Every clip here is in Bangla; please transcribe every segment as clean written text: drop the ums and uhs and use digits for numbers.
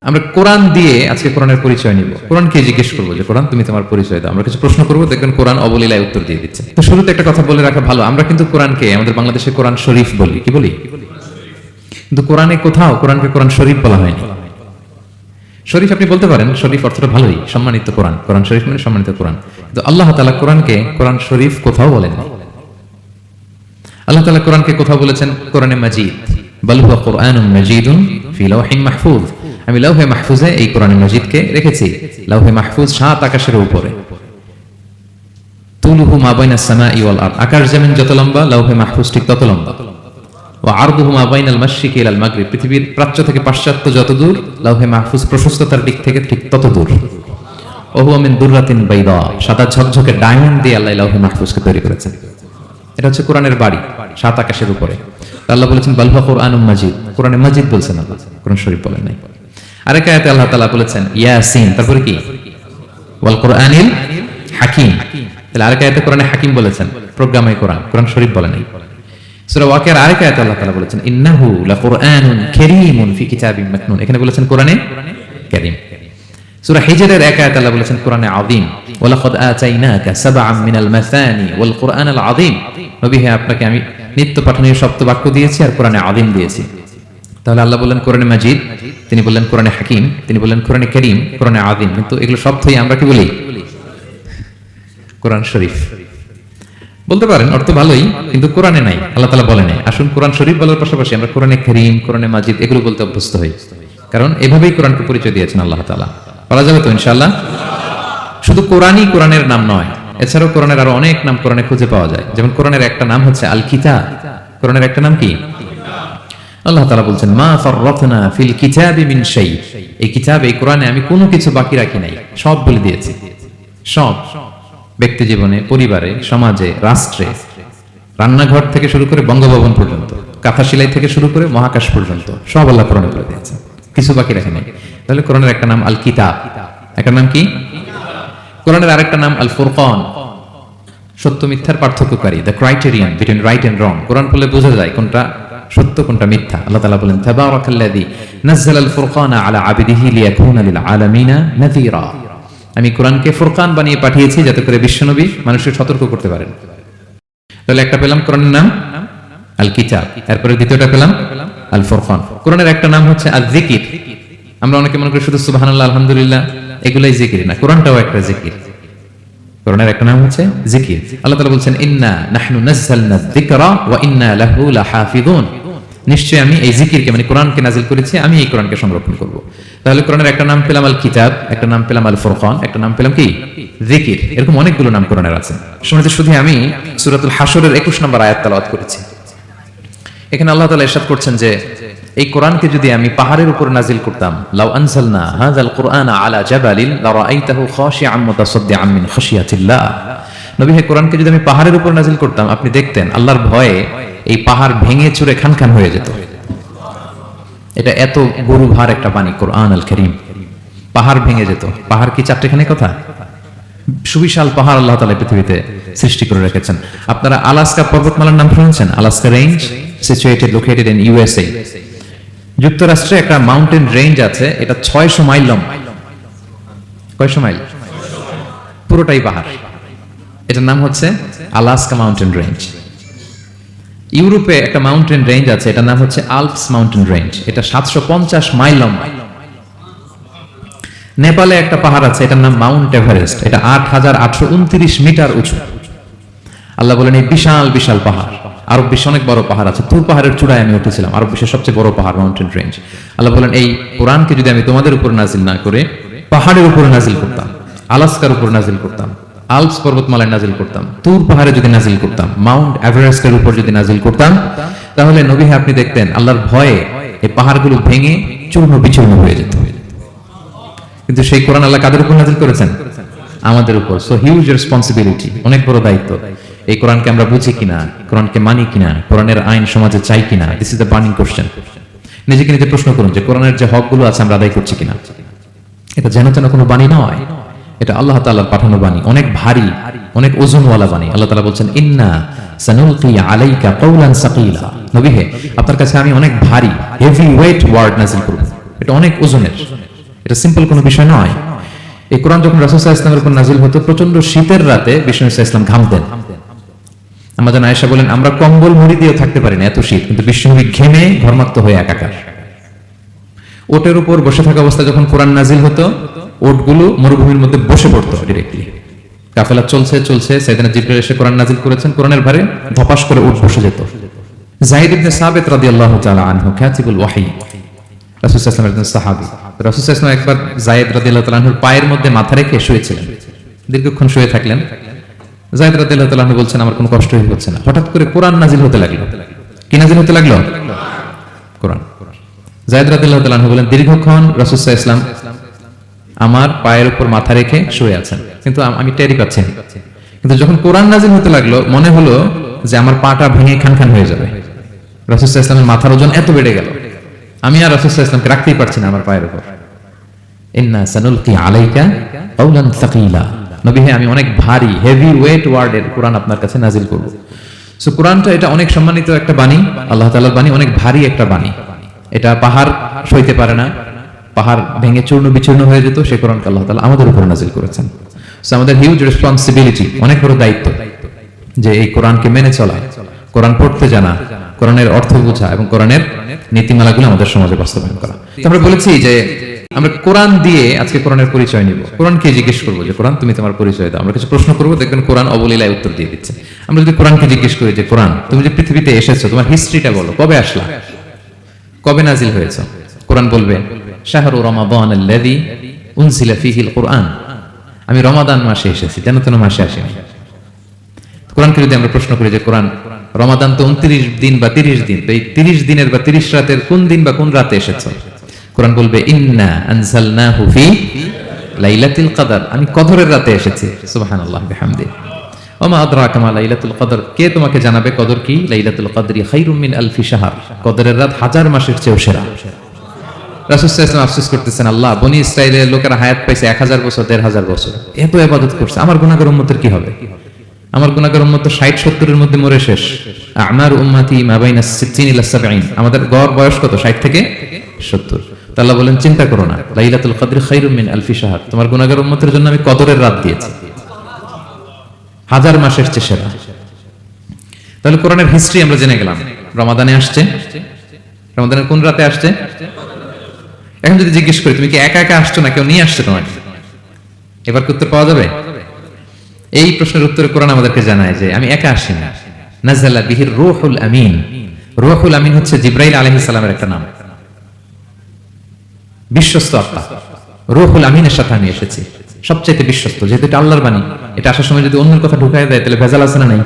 আমরা কোরআন দিয়ে আজকে কোরআনের পরিচয় নিব। কোরআনকে জিজ্ঞেস করবো যে কোরআন তুমি তোমার পরিচয় দাও। আমরা কিছু প্রশ্ন করবো, দেখবেন কোরআন অবলীলায় উত্তর দিয়ে দিচ্ছে। তো শুরুতে একটা কথা বলে রাখা ভালো, আমরা কিন্তু কোরআনকে আমাদের বাংলাদেশে কোরআন শরীফ বলি। কি বলি? কিন্তু কোরআনে কোথাও কোরআনকে কোরআন শরীফ বলা হয়নি। শরীফ আপনি বলতে পারেন, শরীফ অর্থটা ভালোই, সম্মানিত কোরআন। কোরআন শরীফ মানে সম্মানিত কোরআন। কিন্তু আল্লাহ তাআলা কোরআনকে কোরআন শরীফ কোথাও বলেননি। আল্লাহ তাআলা কোরআনকে কোথাও বলেছেন কোরআনে মাজিদ, বাল হুয়া কুরআনুম মাজিদুন ফি লাওহিন মাহফুজ। আমি লাওহে মাহফুজে এই কোরআনে মাজিদকে রেখেছি। লাওহে মাহফুজ 7 আকাশের উপরে। তুলুহু মা বাইনাস সামাই ওয়াল আরদ, আকাশ জমিন যত লম্বা লাওহে মাহফুজ ঠিক তত লম্বা। ওয়া আরদুহু মা বাইনাল মাশরিকি ইলাল মাগরিব, পৃথিবীর প্রাচ্য থেকে পাশ্চাত্য যত দূর, লাওহে মাহফুজ প্রশস্ততার দিক থেকে ঠিক তত দূর। ওয়া হুয়া মিন দুররাতিন বাইদা, সাদা ঝকঝকে ডায়মন্ড দিয়ে আল্লাহ লাওহে মাহফুজকে তৈরি করেছেন। এটা হচ্ছে কোরআনের বাড়ি 7 আকাশের উপরে। আল্লাহ বলেছেন বাল হুয়া কুরআনুম মাজিদ, কোরআনে মাজিদ বলছেন আল্লাহ, কোরআন শরীফ বলেন নাই। আরেক আয়াতে আল্লাহ তাআলা বলেছেন ইয়াসিন, তারপরে কি ওয়াল কুরআনিল হাকিম। তাহলে আরেক আয়াতে কোরআনে হাকিম বলেছেন, প্রোগ্রামে কোরআন, কোরআন শরীফ বলেন নাই। সূরা ওয়াকিয়ার আরেক আয়াতে আল্লাহ তাআলা বলেছেন ইন্নাহু লাকুরআনুন কারীমুন ফি কিতাবিম মাকনুন, এখানে বলেছেন কোরআনে কারীম। সূরা হিজরের এক আয়াতে আল্লাহ বলেছেন কোরআনে আযীম, ওয়া লাকাদ আতাইনাকা সাবআম মিনাল মাসানি ওয়াল কুরআনাল আযীম। নবী হে, আপনাকে আমি নিত্য পাঠনীয় সপ্ত বাক্য দিয়েছি আর কোরআনে আযীম দিয়েছি। তাহলে আল্লাহ বললেন কোরআনে মাজিদ, তিনি বললেন কোরআনে হাকিম, তিনি বললেন কোরআনে কারীম, কোরআনে আযীম। কিন্তু এগুলো সবই আমরা কি বলি? কোরআন শরীফ বলতে পারেন, অর্থ ভালোই, কিন্তু কোরআনে নাই, আল্লাহ তাআলা বলেন নাই। আসুন কোরআন শরীফ বলার পাশাপাশি আমরা কোরআনে কারীম, কোরআনে মাজিদ এগুলো বলতে অভ্যস্ত হই, কারণ এভাবেই কোরআনকে পরিচয় দিয়েছেন আল্লাহ তাআলা। বলা যাবে তো ইনশাআল্লাহ? শুধু কোরআনই কোরআনের নাম নয়, এছাড়াও কোরআনের আরো অনেক নাম কোরআনে খুঁজে পাওয়া যায়। যেমন কোরআনের একটা নাম হচ্ছে আল কিতাব। কোরআনের একটা নাম কি? আল্লাহ তাআলা বলছেন মা ফাররাতনা ফিল কিতাবি মিন শাই, এই কিতাব, এই কোরআনে আমি কোনো কিছু বাকি রাখি নাই, সব বলে দিয়েছি। সব, ব্যক্তি জীবনে, পরিবারে, সমাজে, রাষ্ট্রে, রান্নাঘর থেকে শুরু করে বঙ্গভবন পর্যন্ত, কাঁথা সেলাই থেকে শুরু করে মহাকাশ পর্যন্ত সব আল্লাহ কোরআনে বলে দিয়েছেন, কিছু বাকি রাখে নাই। তাহলে কোরআনের একটা নাম আল কিতাব, একটা নাম কি? কোরআনের আরেকটা নাম আল ফুরকান, সত্য মিথ্যার পার্থক্যকারী, the criterion between right and wrong. Quran পড়লে বোঝা যায় কোনটা সত্য কোনটা মিথ্যা। আল্লাহ তাআলা বলেন তাবারাকাল্লাযী নাযালাল ফুরকানা আলা আবদিহি লিয়াকুনা লিল আলামিনা নাযীরা। আমি কোরআনকে ফুরকান বানিয়ে পাঠিয়েছি যাতে করে বিশ্বনবী মানুষকে সতর্ক করতে পারেন। তাহলে একটা পেলাম কোরআনের নাম আল কিতাব, এরপরে দ্বিতীয়টা পেলাম আল ফুরকান। কোরআনের একটা নাম হচ্ছে আল যিকির। আমরা অনেকে মনে করি শুধু সুবহানাল্লাহ আলহামদুলিল্লাহ এগুলাই জিকির, না, কোরআনটাও একটা জিকির। কোরআনের একটা নাম হচ্ছে জিকির। আল্লাহ তাআলা বলছেন ইন্না নাহনু নাযালনা যিকরা ওয়া ইন্না লাহু লাহাফিযুন, নিশ্চয়ই আমি এই জিকিরকে মানে কোরআনকে নাজিল করেছি, আমি এই কোরআনকে সংরক্ষণ করব। তাহলে কোরআনের একটা নাম পেলাম আল কিতাব, একটা নাম পেলাম আল ফুরকান, একটা নাম পেলাম কি? জিকির। এরকম অনেকগুলো নাম কোরআনের আছে। শুনতে শুধু আমি সূরাতুল হাশরের 21 নম্বর আয়াত তেলাওয়াত করেছি। এখানে আল্লাহ তাআলা ইরশাদ করছেন যে এই কোরআনকে যদি আমি পাহাড়ের উপর নাজিল করতাম, লাউ আনজালনা হাযাল কুরআনা আলা জাবালিন লারাআইতাহু খাশিআম মুতাসাদ্দিআম মিন খাশিয়াতিল্লাহ। নবী হে, কোরআনকে যদি আমি পাহাড়ের উপর নাজিল করতাম, আপনি দেখতেন আল্লাহর ভয়ে এই পাহাড় ভেঙে চুরে খানখান হয়ে যেত। এটা এত গরু ভার একটা বাণী কোরআন আল কারীম, পাহাড় ভেঙে যেত। পাহাড় কি চারটেখানি কথা? সুবিশাল পাহাড় আল্লাহ তাআলা পৃথিবীতে সৃষ্টি করে রেখেছেন। আপনারা আলাস্কা পর্বতমালার নাম শুনেছেন? Alaska range, situated located in USA. যুক্তরাষ্ট্রে একটা মাউন্টেন রেঞ্জ আছে, এটা 600 মাইল লম্বা। কয়শো মাইল? পুরোটাই পাহাড়। এটার নাম হচ্ছে আলাস্কা মাউন্টেন রেঞ্জ। ইউরোপে একটা মাউন্টেন রেঞ্জ আছে, এটার নাম হচ্ছে আল্পস মাউন্টেন রেঞ্জ, এটা 750 মাইল লম্বা। নেপালে একটা পাহাড় আছে, এটার নাম মাউন্ট এভারেস্ট, এটা 8829 মিটার উঁচু। আল্লাহ বলেন এই বিশাল বিশাল পাহাড়। আরব বিশ্বে অনেক বড় পাহাড় আছে, তুর পাহাড়ের চূড়ায় আমি উঠেছিলাম, আরব বিশ্বের সবচেয়ে বড় পাহাড় মাউন্টেন রেঞ্জ। আল্লাহ বলেন এই কোরআনকে যদি আমি তোমাদের উপর নাজিল না করে পাহাড়ের উপর নাজিল করতাম, আলাস্কার উপর নাজিল করতাম, আল্পস পর্বতমালায় নাজিল করতাম, তুর পাহাড়ে যদি নাজিল করতাম, মাউন্ট এভারেস্টের উপর যদি নাজিল করতাম, তাহলে নবী হে, আপনি দেখতেন আল্লাহর ভয়ে এই পাহাড়গুলো ভেঙে চূর্ণ বিচূর্ণ হয়ে যেত। কিন্তু সেই কোরআন আল্লাহ কাদের উপর নাজিল করেছেন? আমাদের উপর। সো হিউজ রেসপন্সিবিলিটি, অনেক বড় দায়িত্ব। এই কোরআনকে আমরা বুঝি কিনা, কোরআনকে মানি কিনা, কোরআনের আইন সমাজে চাই কিনা, this is the burning question. নিজেকে নিজে প্রশ্ন করুন যে কোরআনের যে হকগুলো আছে আমরা আদায় করছি কিনা। এটা যেন তেন কোনো বাণী নয়, এটা আল্লাহ তাআলার পাঠানো বাণী, অনেক ভারী, অনেক ওজনওয়ালা বাণী। আল্লাহ তাআলা বলছেন ইন্না সানুলকি আলাইকা কাওলান সাকিলা। নবী হে, আপনার কাছে আমি অনেক ভারী, হেভি ওয়েট ওয়ার্ড নাজিল করব, এটা অনেক ওজনের। এটা সিম্পল কোনো বিষয় নয়। এই কোরআন যখন রাসূল সাল্লাল্লাহু আলাইহি ওয়াসাল্লামের উপর নাজিল হতো, প্রচন্ড শীতের রাতে বিষ্ণু সাল্লাল্লাহু আলাইহি ওয়াসাল্লাম ঘামতেন। আমাদের আয়েশা বলেন, আমরা কম্বল মুড়ি দিয়ে থাকতে পারি না, এত শীত, কিন্তু বিষ্ণুনবী ঘেমে ঘর্মাক্ত হয়ে একাকার। ওটের উপর বসে থাকা অবস্থায় যখন কোরআন নাজিল হতো, ওটগুলো মরুভূমির মধ্যে বসে পড়তো ডিরেক্টলি। কাফেলা চলছে চলছে, সাইয়েদনা জিবরাইল এসে কোরআন নাজিল করেছেন, কোরআনের ভারে ধপাস করে উঠ বসে যেত। যায়েদ ইবনে সাবিত রাদিয়াল্লাহু তাআলা আনহু কাতিবুল ওয়াহী, রাসূল সাল্লাল্লাহু আলাইহি ওয়াসাল্লামের সাহাবী। রাসূল সাল্লাল্লাহু আলাইহি ওয়াসাল্লাম একবার যায়েদ রাদিয়াল্লাহু তাআলা আনহুর পায়ের মধ্যে মাথা রেখে শুয়েছিলেন, দীর্ঘক্ষণ শুয়ে থাকলেন। যায়েদ রাদিয়াল্লাহু তাআলা আনহু বলছেন, আমার কোনো কষ্টই হচ্ছে না। হঠাৎ করে কোরআন নাজিল হতে লাগলো। কি নাজিল হতে লাগলো? কোরআন। যায়েদ রাদিয়াল্লাহু তাআলা আনহু বলেন, দীর্ঘক্ষণ রাসূল সাল্লাল্লাহু আলাইহি ওয়াসাল্লাম আমার পায়ের উপর মাথা রেখে শুয়ে আছেন, কিন্তু আমি টেরই পাচ্ছি না। কিন্তু যখন কোরআন নাজিল হতে লাগলো, মনে হলো যে আমার পাটা ভেঙে খান খান হয়ে যাবে। রাসূল সাল্লাল্লাহু আলাইহি ওয়াসাল্লামের মাথার ওজন এত বেড়ে গেল, আমি আর রাসূল সাল্লাল্লাহু আলাইহি ওয়াসাল্লামকে রাখতেই পারছি না আমার পায়ের উপর। ইন্না সানুলকি আলাইকা কাওলান সাকিলা, নবী হে, আমি অনেক ভারী, হেভি ওয়েট ওয়ার্ডের কোরআন আপনার কাছে নাজিল করব। সো কোরআনটা এটা অনেক সম্মানিত একটা বাণী, আল্লাহ তাআলার বাণী, অনেক ভারী একটা বাণী। এটা পাহাড় সইতে পারে না, পাহাড় ভেঙে চূর্ণ বিচূর্ণ হয়ে যেত, সে কোরআনকে আল্লাহ তাআলা আমাদের উপর নাজিল করেছেন। সো আমাদের হিউজ রেসপন্সিবিলিটি, অনেক বড় দায়িত্ব যে এই কোরআনকে মেনে চলা, কোরআন পড়তে জানা, কোরআনের অর্থ বোঝা এবং কোরআনের নীতিমালাগুলো আমাদের সমাজে বাস্তবায়ন করা। তো আমরা বলেছি যে আমরা কোরআন দিয়ে আজকে কোরআনের পরিচয় নিব। কোরআনকে জিজ্ঞেস করবো যে কোরআন তুমি তোমার পরিচয় দাও। আমরা কিছু প্রশ্ন করবো, দেখবেন কোরআন অবলীলায় উত্তর দিয়ে দিচ্ছে। আমরা যদি কোরআনকে জিজ্ঞেস করি যে কোরআন, তুমি যে পৃথিবীতে এসেছো, তোমার হিস্ট্রিটা বলো, কবে আসলা, কবে নাজিল হয়েছে? কোরআন বলবে, শাহরু রমাদান আল্লাযী উনজিলা ফীহিল কুরআন, আমি রমাদান মাসে এসেছি, যেন তেন মাসে আসিনি। কোরআনকে যদি আমরা প্রশ্ন করি যে কোরআন, রমাদান তো 29 দিন বা 30 দিন, তো এই 30 দিনের বা 30 রাতের কোন দিন বা কোন রাতে এসেছে? কোরআন বলবে, ইন্না আনজালনাহু ফি লাইলাতুল কদর, আমি কদরের রাতে এসেছি। সুবহানাল্লাহ বিহামদি। ওয়া মা আদরাকা মা লাইলাতুল কদর, কে তোমাকে জানাবে কদর কি? লাইলাতুল কদরি খায়রুম মিন আলফি শাহর, কদরের রাত 1000 মাসের চেয়েও সেরা। রাসূল সাল্লাল্লাহু আলাইহি ওয়াসাল্লাম আফসোস করতেছেন, আল্লাহ, বনি ইসরাইলের লোকেরা হায়াত পাইছে 1000 বছর, 1500 বছর, এত ইবাদত করছে, আমার গুনাহগার উম্মতের কি হবে? আমার গুনাহগার উম্মত তো 60-70 এর মধ্যে মরে শেষ। আমার উম্মতি মা বাইনা 60 ইলা 70, আমাদের গড় বয়স কত? 60 থেকে 70। আল্লাহ বলেন, চিন্তা করো না, লাইলাতুল কদর খায়রুম মিন আলফি শাহর, তোমার গুনাহগার উম্মতের জন্য আমি কদরের রাত দিয়েছি, 1000 মাসের চেয়ে সেরা। তাহলে কোরআনের হিস্ট্রি আমরা জেনে গেলাম। রমাদানে আসছে, রমাদানের কোন রাতে আসছে? এখন যদি জিজ্ঞেস করি, তুমি কি একা একা আসছো না কেউ নিয়ে আসছে তোমাকে, এবার কি উত্তর পাওয়া যাবে? এই প্রশ্নের উত্তরে কোরআন আমাদেরকে জানায় যে আমি একা আসি না। নাযালা বিহির রূহুল আমিন, রূহুল আমিন হচ্ছে জিবরাইল আলাইহিস সালামের একটা নাম, বিশ্বস্ত আত্মা। রূহুল আমিনের সাথে আমি এসেছি, সবচেয়ে বিশ্বস্ত, যেহেতু এটা আল্লাহর বাণী, এটা আসার সময় যদি অন্যের কথা ঢুকায় দেয় তাহলে ভেজাল আছে না নাই?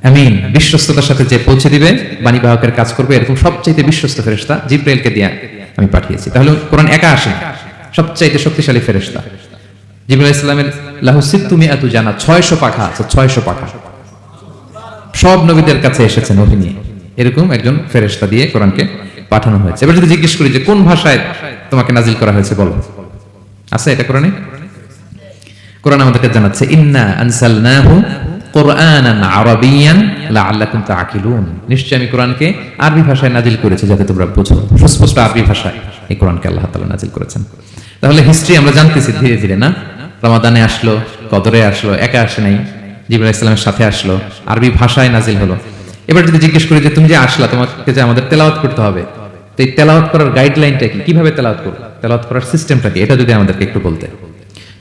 আমিন, বিশ্বস্ততার সাথে যে পৌঁছে দিবে, বাণী বাহকের কাজ করবে, এরকম সবচেয়ে বিশ্বস্ত ফেরেশতা জিবরাইলকে দিয়ে আমি পাঠিয়েছি। তাহলে কোরআন একা আসে, সবচেয়ে শক্তিশালী ফেরেশতা জিবরাইল আলাইহিস সালামের লাহু সিত্তু মিআতু জানা, 600 পাখা আছে, 600 পাখা, সব নবীদের কাছে এসেছেন নবী নিয়ে, এরকম একজন ফেরেশতা দিয়ে কোরআনকে পাঠানো হয়েছে। এবার যদি জিজ্ঞেস করি যে কোন ভাষায় তোমাকে নাজিল করা হয়েছে বলো, আছে এটা কোরআনে? কোরআন আমাদেরকে জানাচ্ছে, ইন্না আনসালনাহু কুরআনান আরাবিয়ান লাআল্লাকুম তাআকিলুন, নিশ্চয় আমি কোরআনকে আরবি ভাষায় নাজিল করেছি যাতে তোমরা বুঝো। সুস্পষ্ট আরবি ভাষায় এই কোরআনকে আল্লাহ তাআলা নাজিল করেছেন। তাহলে হিস্ট্রি আমরা জানতেছি ধীরে ধীরে, না? রমাদানে আসলো, কদরে আসলো, একা আসে নাই, জিবরাইল আলাইহিস সালামের সাথে আসলো, আরবি ভাষায় নাজিল হলো। এবার যদি জিজ্ঞেস করি যে তুমি যে আসলা, তোমাকে যে আমাদের তেলাওয়াত করতে হবে, তো এই তেলাওয়াত করার গাইডলাইনটা কি, কিভাবে তেলাওয়াত করব, তেলাওয়াত করার সিস্টেমটা কি, এটা যদি আমাদেরকে একটু বলতে।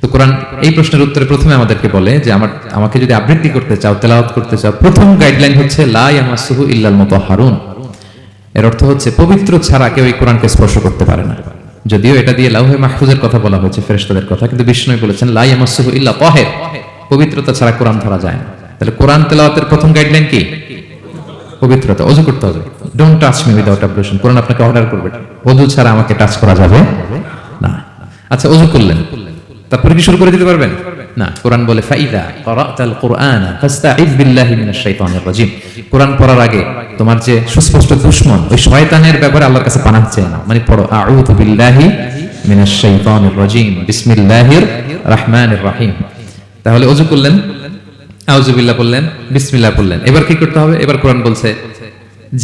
তো কোরআন এই প্রশ্নের উত্তরে প্রথমে আমাদেরকে বলে যে আমাকে যদি আবৃত্তি করতে চাও, তেলাওয়াত করতে চাও, প্রথম গাইডলাইন হচ্ছে লা ইয়ামাসসুহু ইল্লাল মুতাহহারুন। এর অর্থ হচ্ছে পবিত্র ছাড়া কেউ এই কোরআনকে স্পর্শ করতে পারে না। যদিও এটা দিয়ে লাউহে মাহফুজের কথা বলা হয়েছে, ফেরেশতাদের কথা, কিন্তু বিষ্ণু বলেছেন লা ইয়ামাসসুহু ইল্লা তাহির, পবিত্রতা ছাড়া কোরআন ধরা যায় না। তাহলে কোরআন তেলাওয়াতের প্রথম গাইডলাইন কি? পবিত্রতা, ওযু করতে হবে। ডোন্ট টাচ মি উইদাউট অ্যাবলুশন, কোরআন আপনাকে অর্ডার করবে, ওযু ছাড়া আমাকে টাচ করা যাবে না। আচ্ছা, ওযু করলেন, তারপরে কি শুরু করে দিতে পারবেন? না, কোরআন বলে ফাইদা ক্রাআতাল কুরআনা ফাস্তাইয বিল্লাহি মিনাশ শাইতানির রাজিম, কোরআন পড়ার আগে তোমার যে সুস্পষ্ট দুশমন ওই শয়তানের ব্যাপারে আল্লাহর কাছে পানাহ চেয়ে নাও, মানে পড়ো আউযু বিল্লাহি মিনাশ শাইতানির রাজিম বিসমিল্লাহির রহমানির রহিম। তাহলে ওযু করলেন, আউযু বিল্লাহ বললেন, বিসমিল্লাহ বললেন, এবার কি করতে হবে? এবার কোরআন বলছে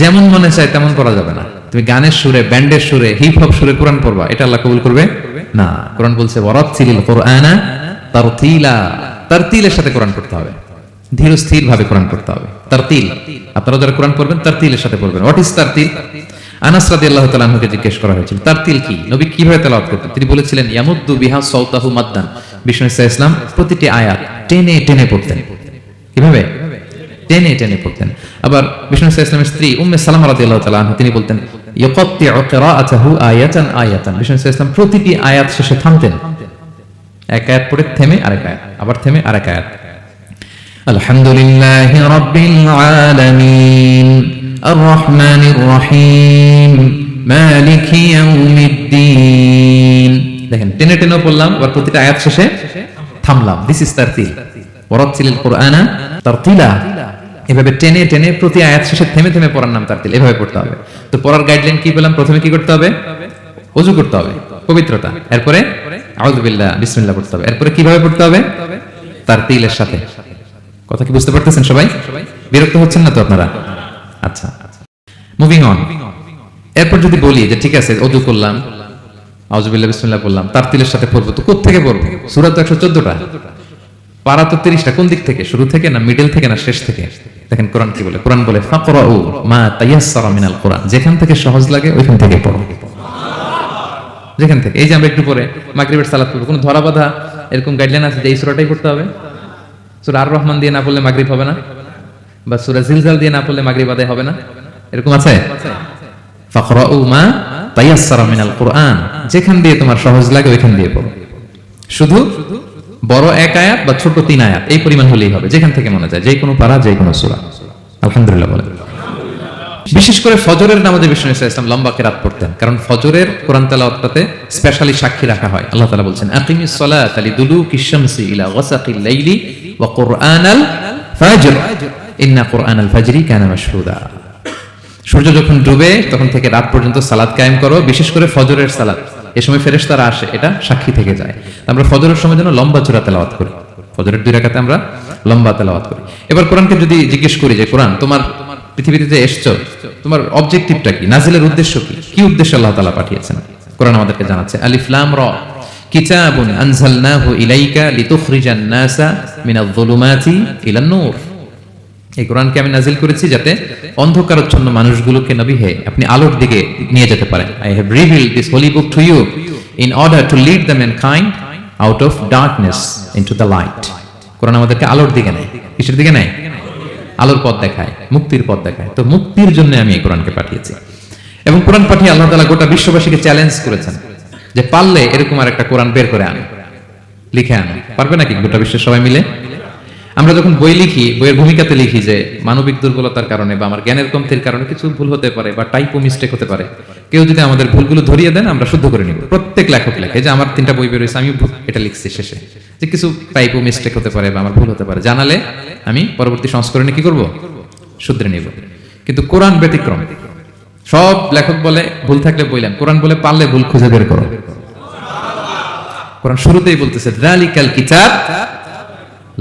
যেমন মনে চায় তেমন পড়া যাবে না। তুমি গানের সুরে, ব্যান্ডের সুরে, হিপ হপ সুরে কোরআন পড়বা, এটা আল্লাহ কবুল করবে না, কোরআন বলছে ওয়ারাত্তিলিল কুরআনা তারতিলা, তারতিলের সাথে কোরআন পড়তে হবে, ধীর স্থির ভাবে কোরআন পড়তে হবে। তারতিল, আপনারা যারা কোরআন পড়বেন তারতিলের সাথে পড়বেন। What is তারতিল? আনাস রাদিয়াল্লাহু তাআলা আনহুকে জিজ্ঞেস করা হয়েছিল তারতিল কি, নবী কিভাবে তেলাওয়াত করতেন? তিনি বলেছিলেন ইয়ামুদ্দু বিহা সাওতাহু মাদ্দান, বিষ্ণু ইসা ইসলাম প্রতিটি আয়াত টেনে টেনে পড়তেন। কিভাবে? টেনে টেনে পড়তেন। আবার বিষ্ণু ইসা ইসলামের স্ত্রী উম্মে সালামা রাদিয়াল্লাহু তাআলা আনহা তিনি বলতেন ইয়াকাত্তিউ কিরাআতাহু আয়াতান আয়াতান, বিষ্ণু ইসা ইসলাম প্রতিটি আয়াত শেষে থামতেন, এক আয়াত পড়ে থেমে আরেক আয়াত, আবার থেমে আরেক আয়াত। আলহামদুলিল্লাহি রাব্বিল আলামিন আর রহমানির রহিম মালিকি ইয়াউমিদ্দিন। দেখেন টেনে টেনে পড়লাম, আবার প্রতিটা আয়াত শেষে থামলাম। This is তারতিল। ওয়ারাত্তিলিল কুরআনা তারতিলা, এভাবে টেনে টেনে প্রতি আয়াত শেষে থেমে থেমে পড়ার নাম তারতিল। এভাবে পড়তে হবে। তো পড়ার গাইডলাইন কি পেলাম? প্রথমে কি করতে হবে? ওযু করতে হবে, পবিত্রতা। এরপরে আউযু বিল্লাহ বিসমিল্লাহ পড়তে হবে। এরপরে কিভাবে পড়তে হবে? তারতিলের সাথে। কথা কি বুঝতে পারতেছেন সবাই? বিরক্ত হচ্ছেন না তো আপনারা? আচ্ছা, মুভিং অন। এরপর যদি বলি যে ঠিক আছে ওযু করলাম, আউযু বিল্লাহ বিসমিল্লাহ বললাম, তারতিলের সাথে পড়বো, তো কোথা থেকে পড়বো? সূরা তো 114টা, পারা তো 30টা। কোন দিক থেকে? শুরু থেকে না মিডল থেকে না শেষ থেকে? দেখেন কোরআন কি বলে। কোরআন বলে ফাকরাউ মা তায়াসসারা মিনাল কোরআন, যেখান থেকে সহজ লাগে ওইখান থেকে পড়ো। যেখান থেকে, এই যে আমরা একটু পরে মাগরিবের সালাত পড়ব, কোনো ধরা বাঁধা এরকম গাইডলাইন আছে যে এই সূরাটাই পড়তে হবে? সূরা আর রহমান দিয়ে না পড়লে মাগরিব হবে না, বা সূরা জিলজাল দিয়ে না পড়লে মাগরিব আদায় হবে না, এরকম আছে? ফাকরাউ মা তায়াসসারা মিনাল কোরআন, যেখান দিয়ে তোমার সহজ লাগে ওইখান দিয়ে পড়ো। শুধু বড় এক আয়াত বা ছোট 3 আয়াত এই পরিমাণ হলেই হবে, যেখান থেকে মনে যায়, যে কোনো পারা, যে কোনো সূরা। আলহামদুলিল্লাহ বলেন। বিশেষ করে ফজরের নামাজে বিষ্ণু ইসলাম লম্বা কিরাত পড়তেন, কারণ ফজরের কোরআন তেলাওয়াতটাতে স্পেশালি সাক্ষী রাখা হয়। আল্লাহ তাআলা বলছেন আকিমিস সালাতা লিদুলুকিশ শামসি ইলা গাসাকিল লাইলি ওয়া কুরআনাল ফাজর ইন্না কুরআনাল ফাজরি কানা মাশহুদা। সূর্য যখন ডুবে তখন থেকে রাত পর্যন্ত সালাত কায়েম করো, বিশেষ করে ফজরের সালাত। এই সময় ফেরেশতারা আসে, এটা সাক্ষী থেকে যায়। আমরা ফজরের সময় যেন লম্বা চূড়া তেলাওয়াত করি, ফজরের 2 রাকাতে আমরা লম্বা তেলাওয়াত করি। এবার কোরআনকে যদি জিজ্ঞেস করি যে কোরআন তোমার পৃথিবীতে যে এসছো, তোমার অবজেক্টিভটা কি, নাজিলের উদ্দেশ্য কি, কি উদ্দেশ্যে আল্লাহ তাআলা পাঠিয়েছেন? কোরআন আমাদেরকে জানাচ্ছে আলিফ লাম রা কিতাবুন আনজালনাহু ইলাইকা লিতুখরিজান নাসা মিনাজ যুলুমাতি ইলান নূর। এই কোরআনকে আমি নাজিল করেছি যাতে অন্ধকারাচ্ছন্ন মানুষগুলোকে নবী হে আপনি আলোর দিকে নিয়ে যেতে পারেন। I have revealed this holy book to you in order to lead the mankind out of darkness into the light. Quran আমাদেরকে আলোর দিকে নেয়। কিসের দিকে নেয়? আলোর পথ দেখায়, মুক্তির পথ দেখায়। তো মুক্তির জন্য আমি এই কোরআনকে পাঠিয়েছি। এবং কোরআন পাঠিয়ে আল্লাহ তাআলা গোটা বিশ্ববাসীকে চ্যালেঞ্জ করেছেন যে পারলে এরকম আর একটা কোরআন বের করে আনো, লিখে আনো। পারবে নাকি গোটা বিশ্বের সবাই মিলে? আমরা যখন বই লিখি, বইয়ের ভূমিকাতে লিখি যে মানবিক দুর্বলতার কারণে বা আমার জ্ঞানের কমতির কারণে কিছু ভুল হতে পারে বা টাইপো মিস্টেক হতে পারে। কেউ যদি আমাদের ভুলগুলো ধরিয়ে দেন আমরা শুদ্ধ করে নিব। প্রত্যেক লেখক লেখে যে আমার 3টা বই বের হয়েছে, আমি এটা লিখছি শেষে, যে কিছু টাইপো মিস্টেক হতে পারে বা আমার ভুল হতে পারে, জানালে আমি পরবর্তী সংস্করণে কি করব? শুধরে নিব। কিন্তু কোরআন ব্যতিক্রম। সব লেখক বলে ভুল থাকলে বললাম, কোরআন বলে পারলে ভুল খুঁজে বের করো। কোরআন শুরুতেই বলতেছে যালিকাল কিতাব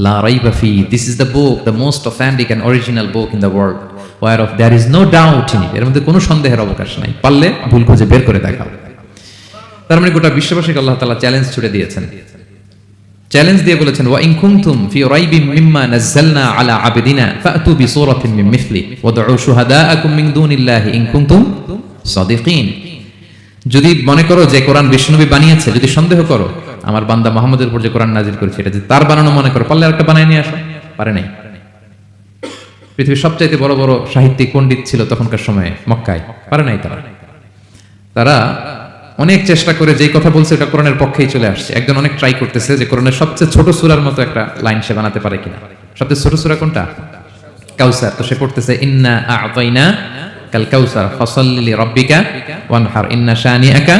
লা রাইবা ফি, this is the book, the most authentic and original book in the world whereof there is no doubt in it। এর মধ্যে কোনো সন্দেহের অবকাশ নাই, পারলে ভুল খুঁজে বের করে দেখাও। তার মানে গোটা বিশ্ববাসীকে আল্লাহ তাআলা চ্যালেঞ্জ ছুড়ে দিয়েছেন। চ্যালেঞ্জ দিয়ে বলেছেন ওয়া ইন কুনতুম ফি রাইবিন মিম্মা নাযালনা আলা আবদিনা ফাতু বিসূরাতিন মিন মিসলি ওয়াদউ শুহাদাআকুম মিন দুনিল্লাহি ইন কুনতুম সাদিকিন। যদি মনে করো যে কোরআন বিশ্বনবী বানিয়েছে, যদি সন্দেহ করো আমার বান্দা মুহাম্মদের উপর যে কোরআন নাজিল করেছে এটা যে তার বানানো মনে করো, পারলে একটা বানায় নিয়ে আসো। পারে নাই। পৃথিবীর সবচাইতে বড় বড় সাহিত্যিক পণ্ডিত ছিল তখনকার সময়ে মক্কায়, পারে নাই তারা। তারা অনেক চেষ্টা করে যেই কথা বলছে এটা কোরআনের পক্ষেই চলে আসছে। একজন অনেক ট্রাই করতেছে যে কোরআনের সবচেয়ে ছোট সূরার মতো একটা লাইন সে বানাতে পারে কিনা। সবচেয়ে ছোট সূরা কোনটা? কাউসার। তো সে পড়তেছে ইন্না আ'তাইনা কাল কাউসার ফাসাল্লি লিরাব্বিকা ওয়ানহার ইন্না শানিআকা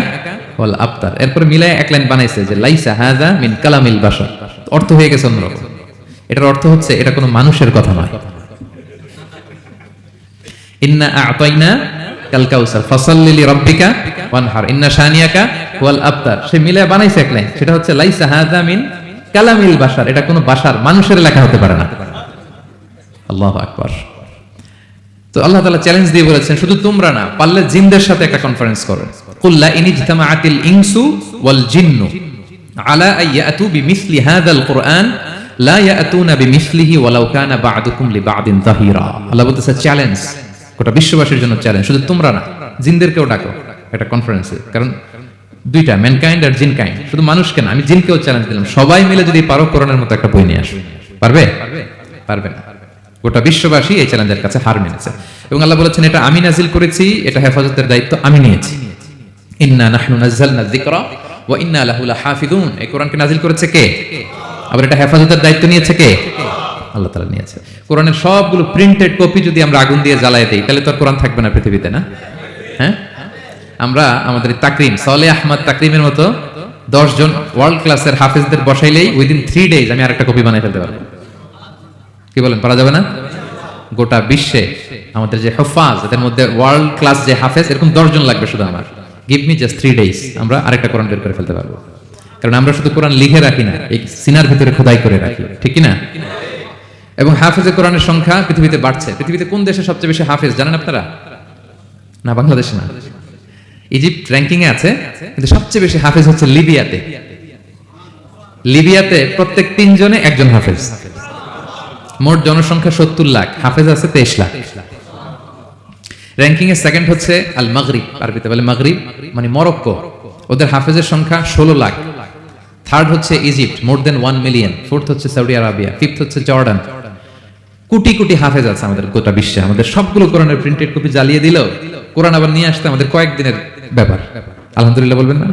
ওয়াল আবতার। এরপর মিলায় এক লাইন বানাইছে যে লাইসা হাযা মিন কালামিল বাশার। অর্থ হয়ে গেছে অন্যরকম। এটার অর্থ হচ্ছে এটা কোনো মানুষের কথা নয়। ইন্না আ'তাইনা কাল কাউসার ফাসাল্লি লিরাব্বিকা ওয়ানহার ইন্না শানিআকা ওয়াল আবতার। সে মিলায় বানাইছে এক লাইন, সেটা হচ্ছে লাইসা হাযা মিন কালামিল বাশার। এটা কোনো বাশার, মানুষের লেখা হতে পারে না। আল্লাহু আকবার। তো আল্লাহ তাআলা চ্যালেঞ্জ দিয়ে বলেছেন শুধু তোমরা না, পারলে জিনদের সাথে একটা কনফারেন্স করো। কুল লা ইন ইজতামাআতিল ইনসু ওয়াল জিন্নু আলা আইয়াতু বিমিসলি হাযাল কুরআন লা ইয়াতুনা বিমিসলিহি ওয়ালাউ কানা বা'দুকুম লিবা'দিন যাহিরা। আল্লাহ বলতেছে চ্যালেঞ্জ, গোটা বিশ্ববাসীর জন্য চ্যালেঞ্জ, শুধু তোমরা না, জিনদেরকেও ডাকো একটা কনফারেন্সে, কারণ দুইটা, ম্যানকাইন্ড আর জিনকাইন্ড, শুধু মানুষকে না, আমি জিনকেও চ্যালেঞ্জ দিলাম, সবাই মিলে যদি পারো কোরআনের মতো একটা বই নিয়ে আসো, পারবে? পারবে না। গোটা বিশ্ববাসী এই চ্যালেঞ্জের কাছে হার মেনেছে এবং আল্লাহ বলেছেন এটা আমি নাজিল করেছি, এটা হেফাজতের দায়িত্ব আমি নিয়েছি। ইন্না নাহনু নাযালনা যিকরা ওয়া ইন্না লাহু লাহাফিযুন। এই কোরআনকে নাজিল করেছে কে? আবার এটা হেফাজতের দায়িত্ব নিয়েছে কে? আল্লাহ তাআলা নিয়েছে। কোরআনের সবগুলো প্রিন্টেড কপি যদি আমরা আগুন দিয়ে জ্বালায় দেই তাহলে তো আর কোরআন থাকবে না পৃথিবীতে, না? হ্যাঁ, আমরা আমাদের তাকরিম সালেহ আহমদ তাকরিমের মতো 10 জন ওয়ার্ল্ড ক্লাসের হাফেজদের বসাইলেই উইদিন 3 ডেজ আমি আরেকটা কপি বানাই ফেলতে পারবো। কি বলেন, পারা যাবে না? গোটা বিশ্বে আমাদের যে হুফাজ, এদের মধ্যে ওয়ার্ল্ড ক্লাস যে হাফেজ, এরকম 10 জন লাগবে শুধু আমার। গিভ মি জাস্ট 3 ডেজ, আমরা আরেকটা কোরআন বের করে ফেলতে পারবো। কারণ আমরা শুধু কোরআন লিখে রাখি না, এই সিনার ভিতরে খোদাই করে রাখি, ঠিক কি না? এবং হাফেজে কোরআনের সংখ্যা পৃথিবীতে বাড়ছে। পৃথিবীতে কোন দেশে সবচেয়ে বেশি হাফেজ জানেন আপনারা? না, বাংলাদেশে না, ইজিপ্ট র্যাঙ্কিং এ আছে, কিন্তু সবচেয়ে বেশি হাফেজ হচ্ছে লিবিয়াতে। লিবিয়াতে প্রত্যেক 3 জনে একজন হাফেজ। মোট জনসংখ্যা 70 লাখ, হাফেজ আছে 23 লাখ। র্যাঙ্কিং এ সেকেন্ড হচ্ছে আল মাগরিব, আরবিতে বলে মাগরিব মানে মরক্কো, ওদের হাফেজের সংখ্যা 16 লাখ। থার্ড হচ্ছে ইজিপ্ট, মোর দেন 1 মিলিয়ন। ফোর্থ হচ্ছে সৌদি আরবিয়া, ফিফথ হচ্ছে জর্ডান। কোটি কোটি হাফেজ আছে আমাদের গোটা বিশ্বে। আমাদের সবগুলো কোরআনের প্রিন্টেড কপি জ্বালিয়ে দিল, কোরআন আবার নিয়ে আসতে আমাদের কয়েকদিনের ব্যাপার। আলহামদুলিল্লাহ বলবেন না?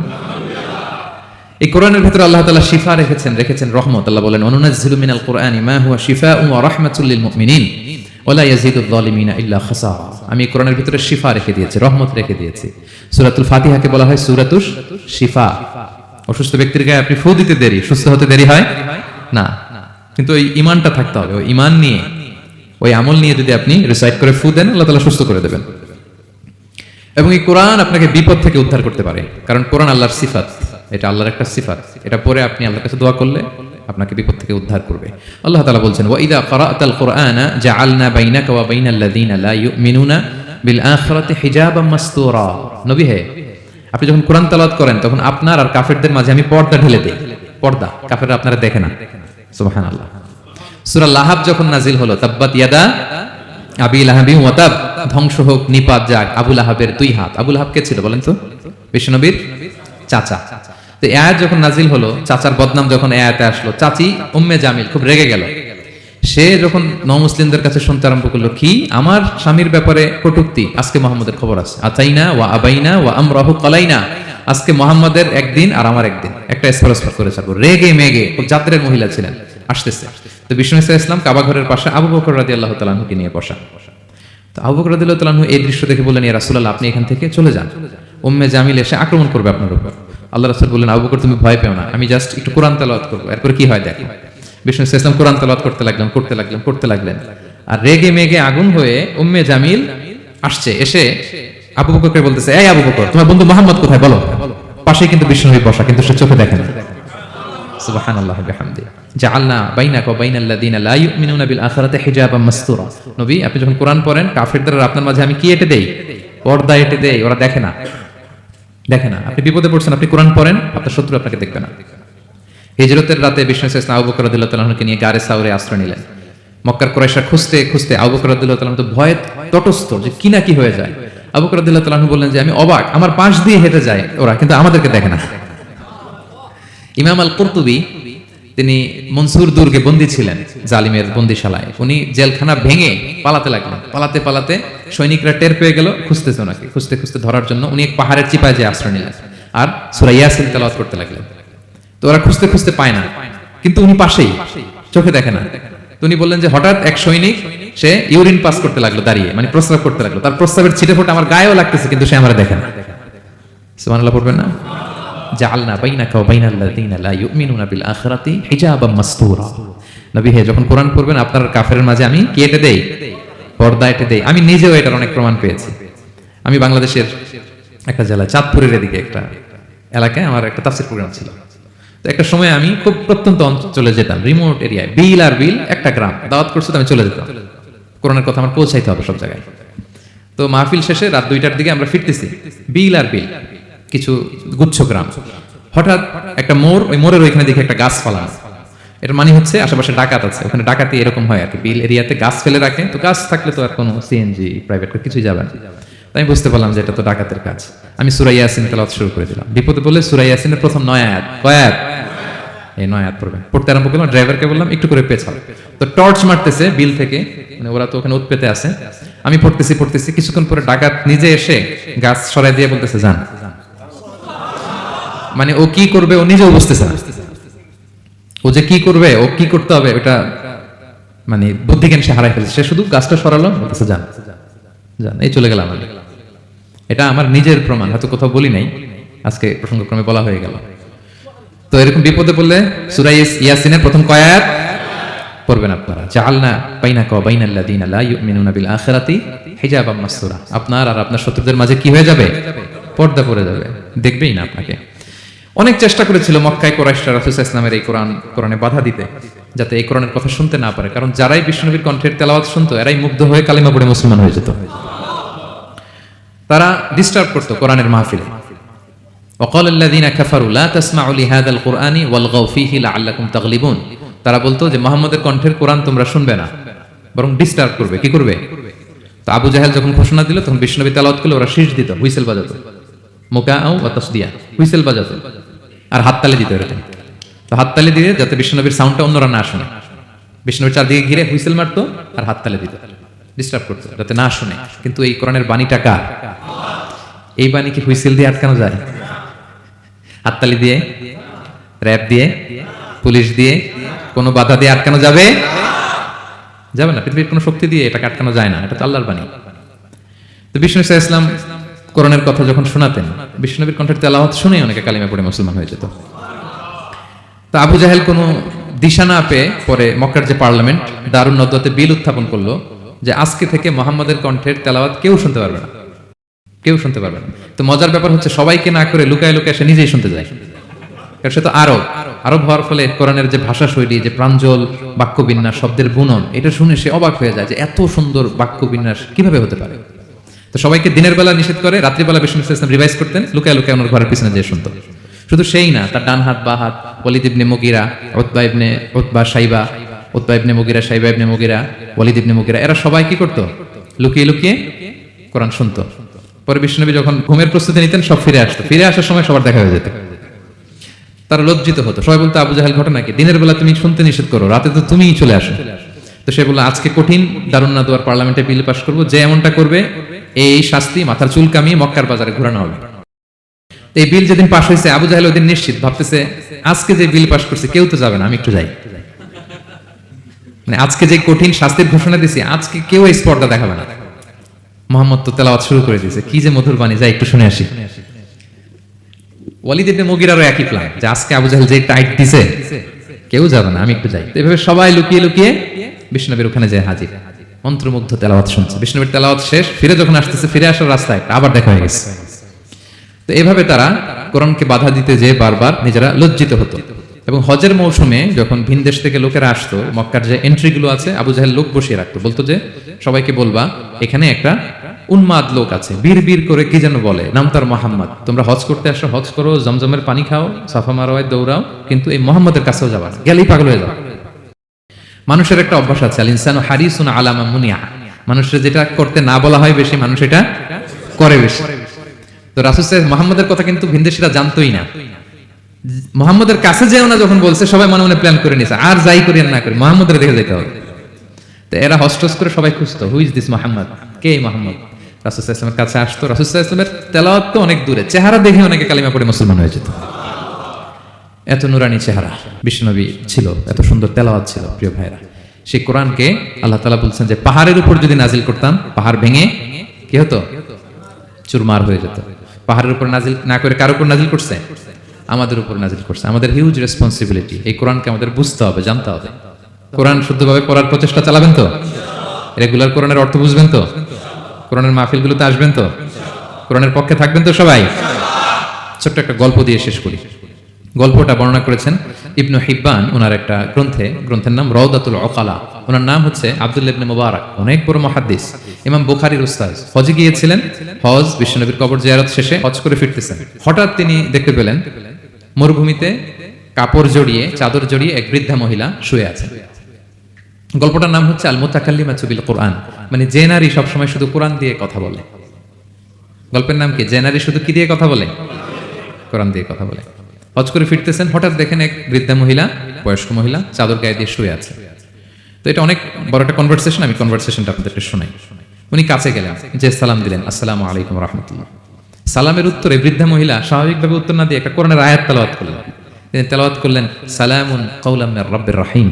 এই কোরআনের ভিতরে আল্লাহ তাআলা শিফা রেখেছেন রহমত। আল্লাহ বলেন অনুনাজ্জিলু মিনাল কুরআনি মা হুয়া শিফাউন ওয়া রাহমাতুল লিল মুমিনিন ওয়া লা ইয়াজিদুয যালিমিনা ইল্লা খাসারা। আমি এই কোরআনের ভিতরে শিফা রেখে দিয়েছি, রহমত রেখে দিয়েছি। সূরাতুল ফাতিহাকে বলা হয় সূরাতুশ শিফা। অসুস্থ ব্যক্তির গায়ে আপনি ফু দিতে দেরি, সুস্থ হতে দেরি হয় না, কিন্তু ওই ঈমানটা থাকতে হবে। ওই ঈমান নিয়ে, ওই আমল নিয়ে যদি আপনি রিসাইট করে ফু দেন, আল্লাহ তাআলা সুস্থ করে দেবেন। এবং এই কোরআন আপনাকে বিপদ থেকে উদ্ধার করতে পারে, কারণ কোরআন আল্লাহর সিফাত, এটা আল্লাহর একটা সিফাত। এটা পরে আপনি আল্লাহর কাছে দোয়া করলে আপনাকে বিপদ থেকে উদ্ধার করবে। আল্লাহ তাআলা বলছেন ওয়া ইযা ক্বারা'তাল কুরআনা জাআলনা বাইনাকা ওয়া বাইনাল্লাযীনা লা ইউমিনুনা বিল আখিরাতি হিজাবাম মাসতুরা। নবী হে, আপনি যখন কোরআন তেলাওয়াত করেন তখন আপনার আর কাফেরদের মাঝে আমি পর্দা ঢেলে দেই। পর্দা, কাফেররা আপনারা দেখে না। সুবহানাল্লাহ। সূরা লাহাব যখন নাজিল হলো, তাব্বাত ইয়াদা আবি লাহাবি ওয়া তাব, ধ্বংস হোক, নিপাত যাক আবু লাহাবের 2 হাত। আবু লাহাব কে ছিল বলেন তো? বিশ্বনবীর চাচা। তো এই আয়াত যখন নাজিল হলো, চাচার বদনাম যখন এই আয়াতে আসলো, চাচি উম্মে জামিল খুব রেগে গেল। সে যখন নমুসলিমদের কাছে শুনতে আরম্ভ করলো, কি আমার স্বামীর ব্যাপারে কটূক্তি, আজকে মুহাম্মদের খবর আছে, আতাইনা ওয়া আবাইনা ওয়া আমরাহু কালাইনা, আজকে মুহাম্মাদের একদিন আর আমার একদিন, একটা স্পর্শ করে ছাড়বো। রেগে মেগে, খুব জাতের মহিলা ছিলেন, আসতেছে। তো বিষ্ণু ইসলাম কাবা ঘরের পাশে আবু বকর রাদিয়াল্লাহু তাআলা আনহুকে নিয়ে বসা। তো আবু বকর রাদিয়াল্লাহু তাআলা আনহু এই দৃশ্য দেখে বললেন, ইয়া রাসূলুল্লাহ, আপনি এখান থেকে চলে যান, উম্মে জামিল এসে আক্রমণ করবে আপনার উপর। আল্লাহ রাসূল বললেন, আবু বকর তুমি ভয় পেও না, আমি জাস্ট একটু কোরআন তেলাওয়াত করব, এরপর কি হয় দেখো। বিষ্ণু ইসলাম কোরআন তেলাওয়াত করতে লাগলেন। আর রেগে মেগে আগুন হয়ে উম্মে জামিল আসছে, এসে আবু বকরকে বলতেছে, এই আবু বকর, তোমার বন্ধু মুহাম্মদ কোথায় বলো। পাশে কিন্তু বিষ্ণু বসা, কিন্তু সে চোখে দেখে না। সুবহানাল্লাহি ওয়া বিহামদিহি জাআলনা বাইনাকা ওয়া বাইনাল্লাযীনা লা ইউমিনুনা বিল আখিরাতি হিজাবাম মাসতুরা। নবী, আপনি যখন কোরআন পড়েন, কাফেরদের আর আপনার মাঝে আমি কি এঁটে দেই? পর্দা এঁটে দেই, ওরা দেখে না। আপনি বিপদে পড়ছেন, আপনি কোরআন পড়েন, আপনার শত্রু আপনাকে দেখবে না। হিজরতের রাতে বিষ্ণু ইসলাম আবু বকর রাদিয়াল্লাহু তাআলা আনহুকে নিয়ে গারে সাউরে আশ্রয় নিলেন। মক্কার কুরাইশরা খুঁজতে আবু বকর রাদিয়াল্লাহু তাআলা আনহু তো ভয়ে তটস্থ, যে কি না কি হয়ে যায়। আবু বকর রাদিয়াল্লাহু তাআলা আনহু বললেন যে আমি অবাক, আমার পাশ দিয়ে হেঁটে যায় ওরা, কিন্তু আমাদেরকে দেখে না। ইমাম আল কুরতুবী, তিনি মনসুর দুর্গে বন্দী ছিলেন, জালিমের বন্দিশালায়। উনি জেলখানা ভেঙে পালাতে লাগলেন। পালাতে সৈনিকরা টের পেয়ে গেল, খুঁজতেছে ওনাকে, খুঁজতে ধরার জন্য উনি এক পাহাড়ের চিপায় যে আশ্রয় নিলেন আর সূরা ইয়াসিন তেলাওয়াত করতে লাগলেন। তো ওরা খুঁজতে পায় না, কিন্তু উনি পাশেই, চোখে দেখে না। তো উনি বললেন যে হঠাৎ এক সৈনিক, সে ইউরিন পাস করতে লাগলো দাঁড়িয়ে, মানে প্রস্রাব করতে লাগলো। তার প্রস্রাবের ছিটে ফোঁটা আমার গায়েও লাগতেছে, কিন্তু সে আমার দেখে না। সুবহানাল্লাহ পড়বেন না? জাআলনা বাইনাকা ওয়া বাইনাল্লাযীনা লা ইউমিনুনা বিল আখিরাতি হিজাবাম মাসতুরা। নবী হে, যখন কোরআন পড়বেন আপনার কাফেরের মাঝে আমি কি এঁটে দেই? পর্দা এঁটে দেই। আমি নিজেও এটার অনেক প্রমাণ পেয়েছি। আমি বাংলাদেশের একটা জেলা, চাঁদপুরের এদিকে একটা এলাকায় আমার একটা তাফসীর প্রোগ্রাম ছিল। তো একটা সময় আমি খুব প্রত্যন্ত অঞ্চলে যেতাম, রিমোট এরিয়ায়, বিল একটা গ্রাম দাওয়াত করছে, আমি চলে যেতাম। কোরআনের কথা আমার পৌঁছাইতে হবে সব জায়গায়। তো মাহফিল শেষে রাত 2টার দিকে আমরা ফিরতেছি, বিল কিছু গুচ্ছ গ্রাম। হঠাৎ একটা মোড়, ওই মোড়ের ওইখানে দেখে একটা গাছ ফালানো। এর মানে হচ্ছে আশেপাশে ডাকাত আছে, ওখানে ডাকাতি এরকম হয় আর কি, বিল এরিয়াতে গাছ ফেলে রাখে, তো গাছ থাকলে তো আর কোনো সিএনজি প্রাইভেট কিছুই যাবে না। তাই আমি বুঝতে পারলাম যে এটা তো ডাকাতের কাজ। আমি সূরা ইয়াসিন তেলাওয়াত শুরু করে দিলাম। বিপদে বলে সূরা ইয়াসিনের প্রথম 9 আয়াত, কয় আয়াত? এই 9 আয়াত পড়বে। পড়তে আরম্ভ করলাম, ড্রাইভারকে বললাম একটু করে পেছাও। তো টর্চ মারতেছে বিল থেকে, মানে ওরা তো ওখানে উৎপেতে আছে। আমি পড়তেছি, কিছুক্ষণ পরে ডাকাত নিজে এসে গাছ সরাই দিয়ে বলতেছে যান। মানে ও কি করবে ও নিজেও বুঝতেছে না, ও যে কি করবে, ও কি করতে হবে ওটা মানে বুদ্ধি জ্ঞান সে হারাই ফেলছে। সে শুধু গাছটা সরালো, বলতেছে যান যান, এই চলে গেলাম। এটা আমার নিজের প্রমাণ, হয়তো কোথাও বলি নাই, আজকে প্রসঙ্গক্রমে বলা হয়ে গেল। তো এরকম বিপদে পড়লে সূরা ইয়াসিনের প্রথম কয় আয়াত পড়বেন আপনারা। জাআলনা বাইনাকা ওয়া বাইনাল্লাযিনা লা ইউমিনুনা বিল আখিরাতি হিজাবাম মাসতুরা। আপনার আর আপনার শত্রুদের মাঝে কি হয়ে যাবে? পর্দা পড়ে যাবে, দেখবেই না আপনাকে। অনেক চেষ্টা করেছিল মক্কায় কুরাইশরা রাসূল সাল্লাল্লাহু আলাইহি ওয়াসাল্লামের এই কোরআনে বাধা দিতে, যাতে এই কোরআনের কথা শুনতে না পারে। কারণ যারাই বিশ্বনবীর কণ্ঠের তেলাওয়াত শুনতো এরাই মুগ্ধ হয়ে কালিমা পড়ে মুসলমান হয়ে যেত। তারা ডিস্টার্ব করতো কোরআনের মাহফিলে। وقال الذين كفروا لا تسمعوا لهذا القرآن والغوا فيه لعلكم تغلبون। তারা বলতো যে মুহাম্মদের কণ্ঠের কোরআন তোমরা শুনবে না, বরং ডিস্টার্ব করবে। কি করবে? তো আবু জাহেল যখন ঘোষণা দিল তখন বিশ্বনবী তেলাওয়াত করলে ওরা শীষ দিত, হুইসেল বাজাতো, মুকাআউ ওয়া তাসদিয়া, হুইসেল বাজাতো আর হাততালি দিত এরকম। তো হাততালি দিয়ে যাতে বিশ্বনবীর সাউন্ডটা অন্যরা না শুনে, বিশ্বনবীর চারদিকে ঘিরে হুইসেল মারতো আর হাততালি দিত, ডিস্টার্ব করতো যাতে না শুনে। কিন্তু এই কোরআনের বাণীটা কার? এই বাণী কি হুইসেল দিয়ে আটকানো যায়? হাততালি দিয়ে, র‍্যাব দিয়ে, পুলিশ দিয়ে, কোনো বাধা দিয়ে আটকানো যাবে? যাবে না। পৃথিবীর কোনো শক্তি দিয়ে এটা আটকানো যায় না, এটা তো আল্লাহর বাণী। তো বিষ্ণু ইসলাম কোরআনের কথা যখন শোনাতেন, বিষ্ণুনবীর কণ্ঠের তেলাওয়াত শুনে অনেকে কালিমা পড়ে মুসলমান হয়ে যেত। তো আবু জাহেল কোনো দিশা না পেয়ে পরে মক্কার যে পার্লামেন্ট দারুন নদওয়াতে বিল উত্থাপন করলো যে আজকে থেকে মুহাম্মাদের কণ্ঠের তেলাওয়াত কেউ শুনতে পারবে না, কেউ শুনতে পারবে না। তো মজার ব্যাপার হচ্ছে সবাইকে না করে লুকায় লুকায় সে নিজেই শুনতে যায়। কারণ সে তো আরব হওয়ার ফলে কোরআনের যে ভাষা শৈলী, যে প্রাঞ্জল বাক্য বিন্যাস, শব্দের বুনন, এটা শুনে সে অবাক হয়ে যায় যে এত সুন্দর বাক্য বিন্যাস কিভাবে হতে পারে। তো সবাইকে দিনের বেলা নিষেধ করে, রাত্রিবেলা বিষ্ণু ইসলাম রিভাইজ করতেন, লুকায় লুকায় ওনার ঘরের পিছনে যেয়ে শুনতো। শুধু সেই না, তার ডান হাত বা হাত ওয়ালিদ ইবনে মুগিরা, উতবা শাইবা, উতবা ইবনে মুগিরা, শাইবা ইবনে মুগিরা, ওয়ালিদ ইবনে মুগিরা, এরা সবাই কি করতো? লুকিয়ে লুকিয়ে কোরআন শুনতো। পরে বিষ্ণুনবী যখন ঘুমের প্রস্তুতি নিতেন সব ফিরে আসতো, ফিরে আসার সময় সবার দেখা হয়ে যেত। তারা লজ্জিত হতো, সবাই বলতো আবু জাহেল ঘটনা কি? দিনের বেলা তুমি শুনতে নিষেধ করো, রাতে তো তুমিই চলে আসো। তো সে বলল আজকে কঠিন দারুন নাদওয়ার পার্লামেন্টে বিল পাস করবো, যে এমনটা করবে এই শাস্তি মাথার চুল কামিয়ে মক্কার বাজারে ঘোরানো হবে। এই বিল যেদিন পাস হয়েছে আবু জাহেল ওদিন নিশ্চিত ভাবতেছে আজকে যে বিল পাস করছে কেউ তো যাবে না, আমি একটু যাই। মানে আজকে যে কঠিন শাস্তির ঘোষণা দিছি আজকে কেউ এই স্পর্ধা দেখাবে না। মুহাম্মদ তো তেলাওয়াত শুরু করে দিয়েছে, কি যে মধুর বাণী, যাই একটু শুনে আসি। ওয়ালিদ ইবনে মুগিরারও একই প্ল্যান যে আজকে আবু জাহেল যে টাইট দিছে কেউ যাবে না, আমি একটু যাই। এভাবে সবাই লুকিয়ে লুকিয়ে বিষ্ণুনবীর ওখানে যায় হাজির, মন্ত্রমুগ্ধ তেলাওয়াত শুনছে। বিষ্ণুনবীর তেলাওয়াত শেষ, ফিরে যখন আসতেছে, ফিরে আসার রাস্তায় আবার দেখা হয়ে গেছে। তো এভাবে তারা কোরআনকে বাধা দিতে যেয়ে বারবার নিজেরা লজ্জিত হতো। এবং হজের মৌসুমে যখন ভিন দেশ থেকে লোকেরা আসতো, মক্কার যে এন্ট্রিগুলো আছে আবু জাহেল লোক বসিয়ে রাখতো, বলতো যে সবাইকে বলবা এখানে একটা উন্মাদ লোক আছে, বীর বীর করে কি যেন বলে, নাম তার মোহাম্মদ। তোমরা হজ করতে আসো, হজ করো, জমজমের পানি খাও, সাফা মারওয়ায় দৌড়াও, কিন্তু এই মোহাম্মদের কাছেও যাবা না, গেলেই পাগল হয়ে যাবে। মানুষের একটা অভ্যাস আছে, আল ইনসানু হারিসুন আলা মা মুনিয়া, মানুষের যেটা করতে না বলা হয় বেশি, মানুষ এটা করে বেশি। তো রাসূল সাল্লাল্লাহু মুহাম্মদের কথা কিন্তু ভিনদেশীরা জানতোই না। মুহাম্মদের কাছে যেও না যখন বলছে, সবাই মনে মনে প্ল্যান করে নিছে আর যাই করি না করি মুহাম্মদের দেখে যেতে হবে। তো এরা হস্টস করে সবাই খুঁজতো, হু ইজ দিস মুহাম্মদ, কে মুহাম্মদ? রাসূল সাল্লাল্লাহু আলাইহি ওয়াসাল্লামের কাছে আসতো, রাসূল সাল্লাল্লাহু আলাইহি ওয়াসাল্লামের তেলাওয়াত তো অনেক দূরে, চেহারা দেখে অনেকে কালিমা পড়ে মুসলমান হয়ে যেত। এত নুরানি চেহারা বিশ্বনবী ছিল, এত সুন্দর তেলাওয়াত ছিল। প্রিয় ভাইরা, সেই কোরআনকে আল্লাহ তাআলা বলছেন যে পাহাড়ের উপর যদি নাজিল করতাম, পাহাড় ভেঙে কি হতো? চুরমার হয়ে যেত। পাহাড়ের উপর নাজিল না করে কার উপর নাজিল করছে? আমাদের উপর নাজিল করছে। আমাদের হিউজ রেসপন্সিবিলিটি, এই কোরআনকে আমাদের বুঝতে হবে, জানতে হবে। কোরআন শুদ্ধভাবে পড়ার প্রচেষ্টা চালাবেন তো? রেগুলার কোরআনের অর্থ বুঝবেন তো? কোরআনের মাহফিলগুলোতে আসবেন তো? কোরআনের পক্ষে থাকবেন তো সবাই? ছোট্ট একটা গল্প দিয়ে শেষ করি। গল্পটা বর্ণনা করেছেন ইবনু হিব্বান ওনার একটা গ্রন্থের নাম রাউদাতুল উকালা। ওনার নাম হচ্ছে আব্দুল্লাহ ইবনে মুবারক, অনেক বড় মুহাদ্দিস। ইমাম বুখারীর উস্তাদ হজে গিয়েছিলেন, হজ বিশ্বনবীর কবর জিয়ারত শেষে হজ করে ফিরতেছেন। হঠাৎ তিনি দেখতে পেলেন মরুভূমিতে কাপড় জড়িয়ে, চাদর জড়িয়ে এক বৃদ্ধা মহিলা শুয়ে আছেন। গল্পটার নাম হচ্ছে আল মুতাকাল্লিমাতু বিল কোরআন, মানে যে নারী সবসময় শুধু কোরআন দিয়ে কথা বলে। গল্পের নাম কি? যে নারী শুধু কি দিয়ে কথা বলে? কোরআন দিয়ে কথা বলে। হজ করে ফিরতেছেন, হঠাৎ দেখেন এক বৃদ্ধা মহিলা, বয়স্ক মহিলা চাদর গায়ে দিয়ে শুয়ে আছে। তো এটা অনেক বড় একটা কনভারসেশন, আমি কনভারসেশনটা আপনাদেরকে শোনাই। উনি কাছে গেলেন, যে সালাম দিলেন, আসসালামু আলাইকুম রাহমাতুল্লাহ। সালামের উত্তরে বৃদ্ধা মহিলা স্বাভাবিকভাবে উত্তর না দিয়ে একটা কোরআনের আয়াত তেলাওয়াত করলেন। তিনি তেলাওয়াত করলেন, সালামুন কাওলাম মির রাব্বির রহিম,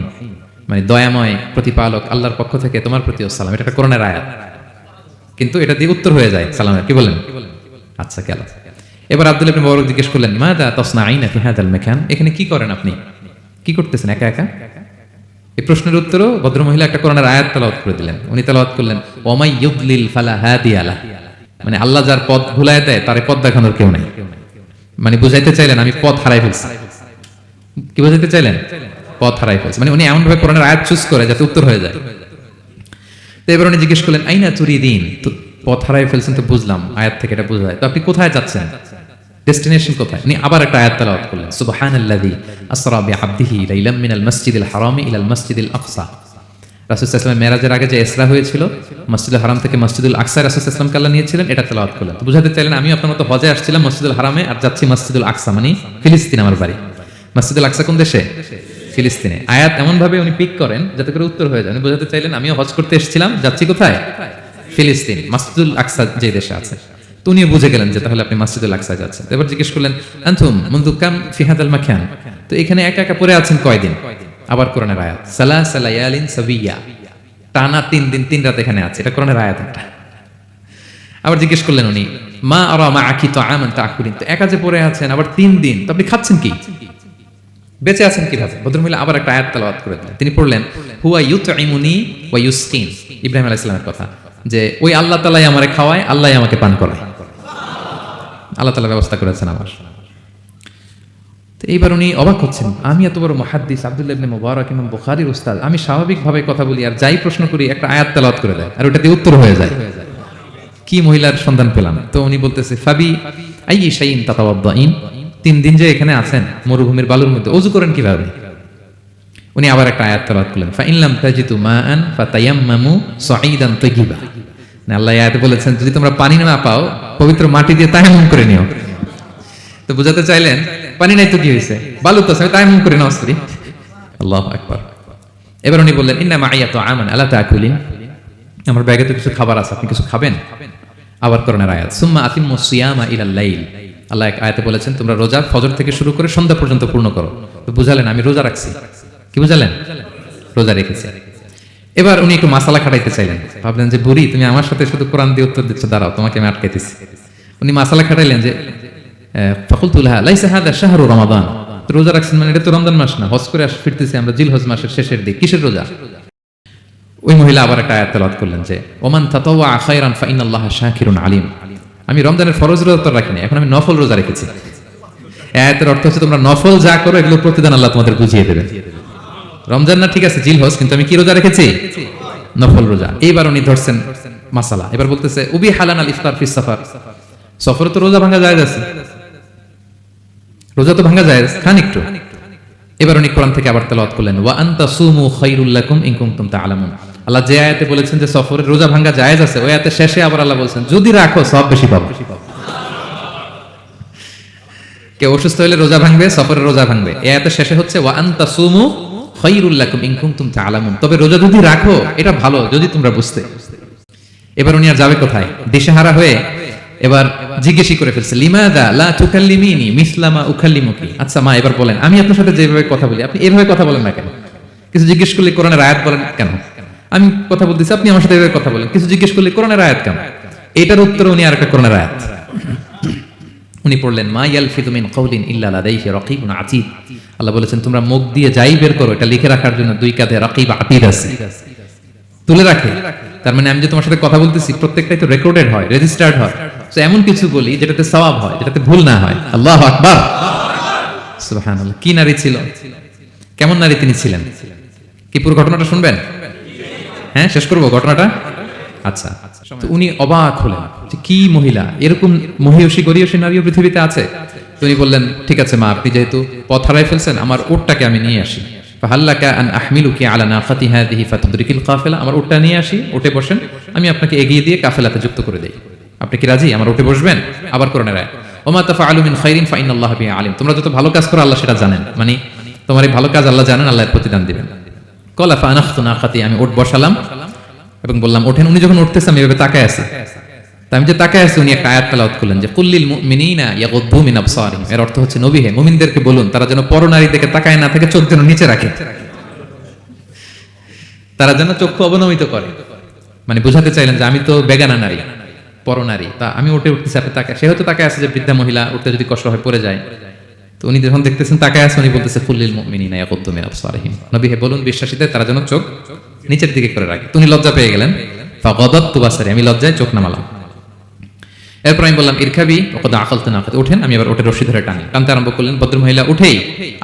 মানে দয়াময় প্রতিপালক আল্লাহর পক্ষ থেকে তোমার প্রতিও সালাম। এটা একটা কোরআনের আয়াত, কিন্তু এটা দিয়ে উত্তর হয়ে যায় সালামের। কি বলেন? আচ্ছা গেল। এবার আব্দুল্লাহ ইবনে মুবারক জিজ্ঞেস করলেন, মাযা তাসনাঈনা ফি হাযাল মাকান, এখানে কি করেন আপনি? কি করতেছেন একা একা? এই প্রশ্নের উত্তরও ভদ্রমহিলা একটা কোরআনের আয়াত তেলাওয়াত করে দিলেন। উনি তেলাওয়াত করলেন, ওয়ামাই ইউদলিল ফালা হাদিয়া লাহ, মানে আল্লাহ যার পথ ভুলায় দেয় তার পথ দেখানোর কেউ নাই। মানে বুঝাইতে চাইলেন আমি পথ হারাই ফেলছি। কি বুঝাইতে চাইলেন? পথ হারাই ফেলছি, মানে উনি এমন ভাবে কোরআনের আয়াত চুজ করে যাতে উত্তর হয়ে যায়। তো এবার উনি জিজ্ঞেস করলেন, আইনা তুরিদিন, তো পথ হারাই ফেলছেন তো বুঝলাম, আয়াত থেকে এটা বোঝা যায়, তো আপনি কোথায় যাচ্ছেন? ডেস্টিনেশন কোথায়? উনি আবার একটা আয়াত তেলাওয়াত করলেন, সুবহানাল্লাযী আসরা বিআবদিহি লাইলাম মিনাল মাসজিদিল হারামি ইলাল মাসজিদিল আকসা। রাসূল সাল্লাল্লাহু আলাইহি ওয়াসাল্লাম মেরাজের আগে যে ইসরা হয়েছিল, মসজিদুল হারাম থেকে মসজিদুল আকসা রাসূল সাল্লাল্লাহু আলাইহি ওয়াসাল্লামকে আল্লাহ নিয়েছিলেন, এটা তেলাওয়াত করলেন। তো বুঝাতে চাইলেন আমি আপনার মতো হজে আসছিলাম মসজিদুল হারামে, আর যাচ্ছি মসজিদুল আকসা, মানে ফিলিস্তিন আমার বাড়ি। মসজিদুল আকসা কোন দেশে? ফিলিস্তিনে। আয়াত এমন ভাবে উনি পিক করেন যাতে করে উত্তর হয়ে যায়। উনি বোঝাতে চাইলেন আমিও হজ করতে এসেছিলাম, যাচ্ছি কোথায়? ফিলিস্তিন, মসজিদুল আকসা যে দেশে আছে। তো উনি বুঝে গেলেন যে তাহলে আপনি মসজিদুল আকসা যাচ্ছেন। এবার জিজ্ঞেস করলেন, আনতুম মুনযু কাম ফি হাযাল মাকান, তো এখানে একা একা পড়ে আছেন কয়দিন? আবার কোরআনের আয়াত, সালাসা লায়ালিন সাবিয়া, টানা 3 দিন 3 রাত এখানে আছে, এটা কোরআনের আয়াত একটা। আবার জিজ্ঞেস করলেন উনি, মা আরা মাআকি তাআমান তাআকুলিন, তো একা যে পড়ে আছেন আবার 3 দিন, তো আপনি খাচ্ছেন কি? বেঁচে আছেন কিভাবে? ভদ্রমহিলা আবার একটা আয়াত তেলাওয়াত করে দিলেন। তিনি পড়লেন, হুয়া ইউতঈমুনি ওয়া ইউসকিন, ইব্রাহিম আলাইহিস সালামের কথা, যে ওই আল্লাহ তাআলাই আমারে খাওয়ায়, আল্লাহই আমাকে পান করায়, আল্লাহ তাআলা ব্যবস্থা করেছেন আমার। তো এইবার উনি অবাক হচ্ছেন, আমি এত বড় মুহাদ্দিস আব্দুল্লাহ ইবনে মুবারক ইমাম বুখারীর উস্তাদ, আমি স্বাভাবিকভাবে কথা বলি আর যাই প্রশ্ন করি একটা আয়াত তেলাওয়াত করে দেয় আর ওটা দিয়ে উত্তর হয়ে যায়। কি মহিলার সন্ধান পেলাম? তো উনি বলতেছে, ফাবি আইয়ি শাইইন তাতাওয়াদ্দাইন, 3 দিন যে এখানে আছেন মরুভূমির বালুর মধ্যে, ওযু করেন কিভাবে? উনি আবার একটা আয়াত তেলাওয়াত করলেন, ফা ইন লাম তাজিদু মাআন ফাতায়াম্মামু সাঈদান তাইয়িবা, না আল্লাহ আয়াতে বলেছেন যদি তোমরা পানি না পাও পবিত্র মাটি দিয়ে তায়াম্মুম করে নিও। তো বুঝাতে চাইলেন পানি নাই তো কি হয়েছে, বালু তো আছে, তায়াম্মুম করে নাও স্ত্রী। আল্লাহু আকবার। এবার উনি বললেন, ইন্না মাইয়া তাআমান আলা তাকুলিন, আমার ব্যাগে তো কিছু খাবার আছে, আপনি কিছু খাবেন? আবার কোরআনের আয়াত, সুম্মা আতিম্মুস সিয়ামা ইলাল লাইল, আল্লাহ এক আয়াতে বলেছেন তোমরা রোজা ফজর থেকে শুরু করে সন্ধ্যা পর্যন্ত পূর্ণ করো। তো বুঝালেন আমি রোজা রাখছি। কি বুঝালেন? রোজা রেখেছি। এবার উনি একটু মাসালা খাটাইতে চাইলেন, ভাবলেন যে বুড়ি তুমি আমার সাথে শুধু কোরআন দিয়ে উত্তর দিচ্ছ, দাঁড়াও তোমাকে আমি আটকাইতেছি। উনি মাসালা খাটাইলেন যে ফাকুলতু লাহা লাইসা হাযা শাহরু রমাদান, রোজা রাখছেন মানে এটা তো রমজান মাস না, হজ করে ফিরতেছি আমরা জিলহজ মাসের শেষের দিক, কিসের রোজা? ওই মহিলা আবার একটা আয়াত তেলাওয়াত করলেন যে ওমান তাতাওয়া খায়রান ফাইনাল্লাহা শাকিরুন আলিম, আমি রমজানের ফরজ রোজা তো রাখিনি, এখন আমি নফল রোজা রেখেছি। আয়াতের অর্থ হচ্ছে তোমরা নফল যা করো এগুলো প্রতিদান আল্লাহ তোমাদের বুঝিয়ে দেবে। রমজান না ঠিক আছে জিলহজ, কিন্তু আমি কি রোজা রেখেছি? নফল রোজা। এইবার উনি ধরছেন মাসালা, এবার বলতেছে উবি হালান আল ইফতার ফিস সাফার, সফরে তো রোজা ভাঙা যায় আছে, রোজা তো ভাঙা যায়, খান একটু। এবার উনি কোরআন থেকে আবার তেলাওয়াত করলেন, ওয়া আনতা সুমু খায়রুল লাকুম ইন কুনতুম তা'লামুন, আল্লাহ যে আয়াতে বলেছেন যে সফরে রোজা ভাঙা জায়েজ আছে, ওই আয়াতের শেষে আবার আল্লাহ বলেছেন যদি রাখো সব বেশি পাবে। কেউ অসুস্থ হলে রোজা ভাঙবে, সফরে রোজা ভাঙবে, এই আয়াতের শেষে হচ্ছে ওয়া আনতা সুমু খায়রুল লাকুম ইন কুনতুম তা'লামুন, তবে রোজা যদি রাখো এটা ভালো যদি তোমরা বুঝতে। এবার উনি আর যাবে কোথায়? দিশেহারা হয়ে এবার জিজ্ঞেসই করে ফেলছে, লিমাদা লা তুকাল্লিমিনি মিসলামা উকাল্লিমুকি, আচ্ছা মা এবার বলেন আমি আপনার সাথে যেভাবে কথা বলি আপনি এভাবে কথা বলেন না কেন? কিছু জিজ্ঞেস করলে কোরআনের আয়াত বলেন কেন? আমি কথা বলতেছি আপনি আমার সাথে এভাবে কথা বলেন, কিছু জিজ্ঞেস করলে কোরআনের আয়াত কেন? এটার উত্তরে উনি আরেকটা কোরআনের আয়াত উনি পড়লেন, মা ইয়ালফিযু মিন কাওলিন ইল্লা লাদাইহি রাকীবুন আতীদ, আল্লাহ বলেছেন তোমরা মুখ দিয়ে যাই বের করো এটা লিখে রাখার জন্য 2 কাঁধে রাকীব আতীদ আছে, তুলে রাখে। তার মানে আমি যে তোমার সাথে কথা বলতেছি প্রত্যেকটাই তো রেকর্ডেড হয়, রেজিস্টার্ড হয়। তো এমন কিছু বলি যেটাতে সওয়াব হয়, যেটাতে ভুল না হয়। আল্লাহু আকবার, সুবহানাল্লাহ। কি নারী ছিল, কেমন নারী তিনি ছিলেন? কি পুরো ঘটনাটা শুনবেন? হ্যাঁ শেষ করবো ঘটনাটা? আচ্ছা তো উনি অবাক হলেন যে কি মহিলা, এরকম মহিয়সী গরিয়সী নারীও পৃথিবীতে আছে। তো উনি বললেন, ঠিক আছে মা, আপনি যেহেতু পথ হারাই ফেলছেন, আমার উটটাকে আমি নিয়ে আসি। ফাহাল্লাকা আন আহমিলুকি আলা নাকাতি হাযিহি ফাতুদরিকিল কাফিলা, আমার উটটা নিয়ে আসি, উটে বসেন, আমি আপনাকে এগিয়ে দিয়ে কাফেলাতে যুক্ত করে দেই। আপনি কি রাজি আমার উটে বসবেন? আবার কোরআনের আয়াত, ওমা তাফআলু মিন খাইরিন ফাইনাল্লাহা বিহি আলিম, তোমরা যত ভালো কাজ করো আল্লাহ সেটা জানেন, মানে তোমার এই ভালো কাজ আল্লাহ জানেন, আল্লাহ এর প্রতিদান দিবেন। কলা ফানাখতু নাকাতি, আমি উট বসালাম এবং বললাম ওঠেন। উনি যখন উঠতেছে আমি এভাবে তাকায় আছি, তা আমি যে তাকায় আছি উনি একটা আয়াত তেলাওয়াত করলেন যে কুল্লিল মুমিনিনা ইয়াগুদ্দু মিন আবসারিহিম, এর অর্থ হচ্ছে নবী হে মুমিনদেরকে বলুন তারা যেন পরনারী দিকে তাকায় না থাকে, চোখ যেন নিচে রাখে, তারা যেন চক্ষু অবনমিত করে। মানে বুঝাতে চাইলেন যে আমি তো বেগানা নারী, পরনারী, তা আমি উঠে উঠতেছি, আপনি তাকায়, সে হয়তো তাকায় আছে যে বৃদ্ধা মহিলা উঠতে যদি কষ্ট হয় পড়ে যায়। তো উনি যখন দেখতেছেন তাকায় আছে, উনি বলতেছে কুল্লিল মুমিনিনা ইয়াগুদ্দু মিন আবসারিহিম, নবী হে বলুন বিশ্বাসীদের তারা যেন চোখ নিচের দিকে করে রাখে। উনি লজ্জা পেয়ে গেলেন, ফাগাদাতু বাসারি, আমি লজ্জায় চোখ নামালাম। এরপর আমি বললাম ইরকাবি ওয়াকাদ আকালতু নাকাতি, ওঠেন। আমি আবার ওটে রশি ধরে টানতে আরম্ভ করলেন। ভদ্রমহিলা উঠেই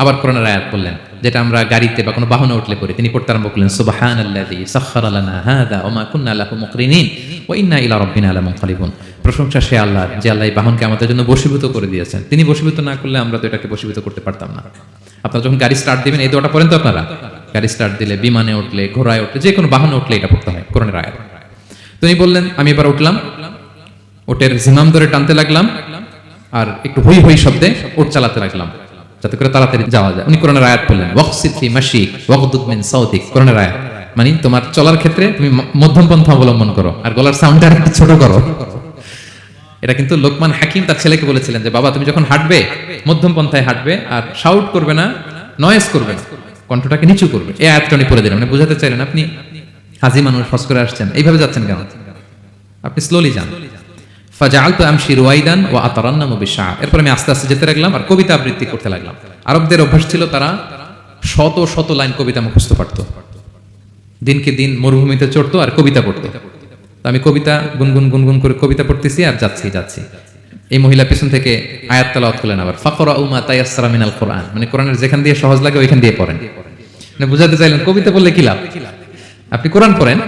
আবার কোরআনের আয়াত বললেন, যেটা আমরা গাড়িতে বা কোনো বাহনে উঠলে পড়ি। তিনি পড়তে আরম্ভ করলেন সুবহানাল্লাযী সাখখারা লানা হাযা ওয়া মা কুন্না লাহু মুকরিনিন ওয়া ইন্না ইলা রাব্বিনা লামুনকালিবুন, প্রশংসা সে আল্লাহর যে আল্লাহ এই বাহনকে আমাদের জন্য বশীভূত করে দিয়েছেন। তিনি বশীভূত না করলে আমরা তো এটাকে বশীভূত করতে পারতাম না। আপনারা যখন গাড়ি স্টার্ট দিবেন এই দোয়াটা পড়েন তো আপনারা, গাড়ি স্টার্ট দিলে, বিমানে উঠলে, ঘোড়ায় উঠলে, যে কোনো বাহনে উঠলে এটা পড়তে হয়, কোরআনের আয়াত। তিনি বললেন, আমি এবার উঠলাম, ওটের জিমাম ধরে টানতে লাগলাম আর একটু হই হই শব্দে ওট চালাতে লাগলাম যাতে করে তাড়াতাড়ি যাওয়া যায়। উনি কোরআনের আয়াত বললেন ওয়াকসিদ ফি মাশিক ওয়াগদুদ মিন সাউতিক, কোরআনের আয়াত, মানে তোমার চলার ক্ষেত্রে তুমি মধ্যম পন্থা অবলম্বন করো আর গলার সাউন্ডটা একটু ছোট করো। এটা কিন্তু লোকমান হাকিম তার ছেলেকে বলেছিলেন যে বাবা তুমি যখন হাঁটবে মধ্যম পন্থায় হাঁটবে আর শাউট করবে না, নয়েজ করবে না, কণ্ঠটাকে নিচু করবে। এই আয়াতটা উনি পড়ে দিলেন, মানে বুঝাতে চাইলেন আপনি হাজি মানুষ, হজ করে আসছেন, এইভাবে যাচ্ছেন কেন, আপনি স্লোলি যান। ফাজাআলতু আমশি রুয়াইদান ওয়া আতারান্নামু বিশআর, এরপর আমি আস্তে আস্তে যেতে লাগলাম আর কবিতা আবৃত্তি করতে লাগলাম। আরবদের অভ্যাস ছিল তারা শত শত লাইন কবিতা মুখস্থ পারত, দিনকে দিন মরুভূমিতে চড়তো আর কবিতা পড়তো। তো আমি কবিতা গুনগুন গুনগুন করে কবিতা পড়তেছি আর যাচ্ছি। এই মহিলা পিছন থেকে আয়াত তেলাওয়াত করলেন আবার, ফাকরাউ মা তায়াসসারা মিনাল কোরআন, মানে কোরআনের যেখান দিয়ে সহজ লাগে ওইখান দিয়ে পড়েন। মানে বুঝাতে চাইলেন কবিতা পড়লে কি লাভ, আপনি কোরআন পড়েন।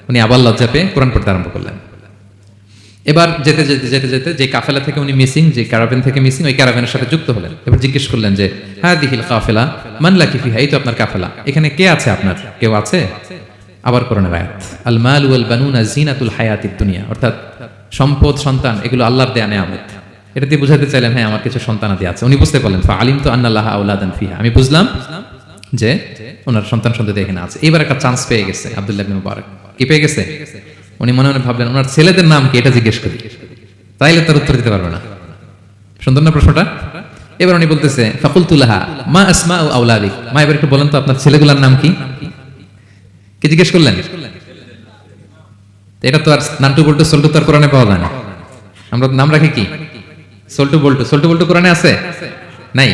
উনি আবার লজ্জা পেয়ে কোরআন পড়তে আরম্ভ করলেন। এবার যেতে যে কাফেলা থেকে উনি মিসিং, যে ক্যারাভেন থেকে মিসিং, ওই ক্যারাভেনের সাথে যুক্ত হলেন। এবার জিজ্ঞেস করলেন যে হাদিহিল কাফেলা মান লাকি ফিহা, এই তো আপনার কাফেলা, এখানে কে আছে আপনার, কেউ আছে? আবার কোরআনের আয়াত, আল মাল ওয়াল বানুনা জিনাতুল হায়াতিদ দুনিয়া, অর্থাৎ সম্পদ সন্তান এগুলো আল্লাহর দেয়া নেয়ামত। এটা দিয়ে বুঝাতে চাইলেন হ্যাঁ আমার কিছু সন্তানাদি আছে। উনি বুঝতে পারলেন ফা আলিমতু আন্না লাহা আওলাদান ফিহা, আমি বুঝলাম যে ওনার সন্তান সন্ততি এখানে আছে। এইবার একটা চান্স পেয়ে গেছে আব্দুল্লাহ ইবনে মুবারক, কি পেয়ে গেছে? উনি মনে মনে ভাবলেন ওনার ছেলেদের নাম কি, এটা জিজ্ঞেস করি, তাইলে তার উত্তর দিতে পারবে না। সুন্দর না প্রশ্নটা? এবার উনি বলতেছে ফাকুলতু লাহা মা আসমাউ আওলাদিক, মা এবার একটু বলেন তো আপনার ছেলেগুলোর নাম কি, কি জিজ্ঞেস করলেন? এটা তো আর নান্টু বল্টু সল্টু তো আর কোরআনে পাওয়া যায় না। আমরা নাম রাখি কি সল্টু বল্টু কোরআনে আছে নাই?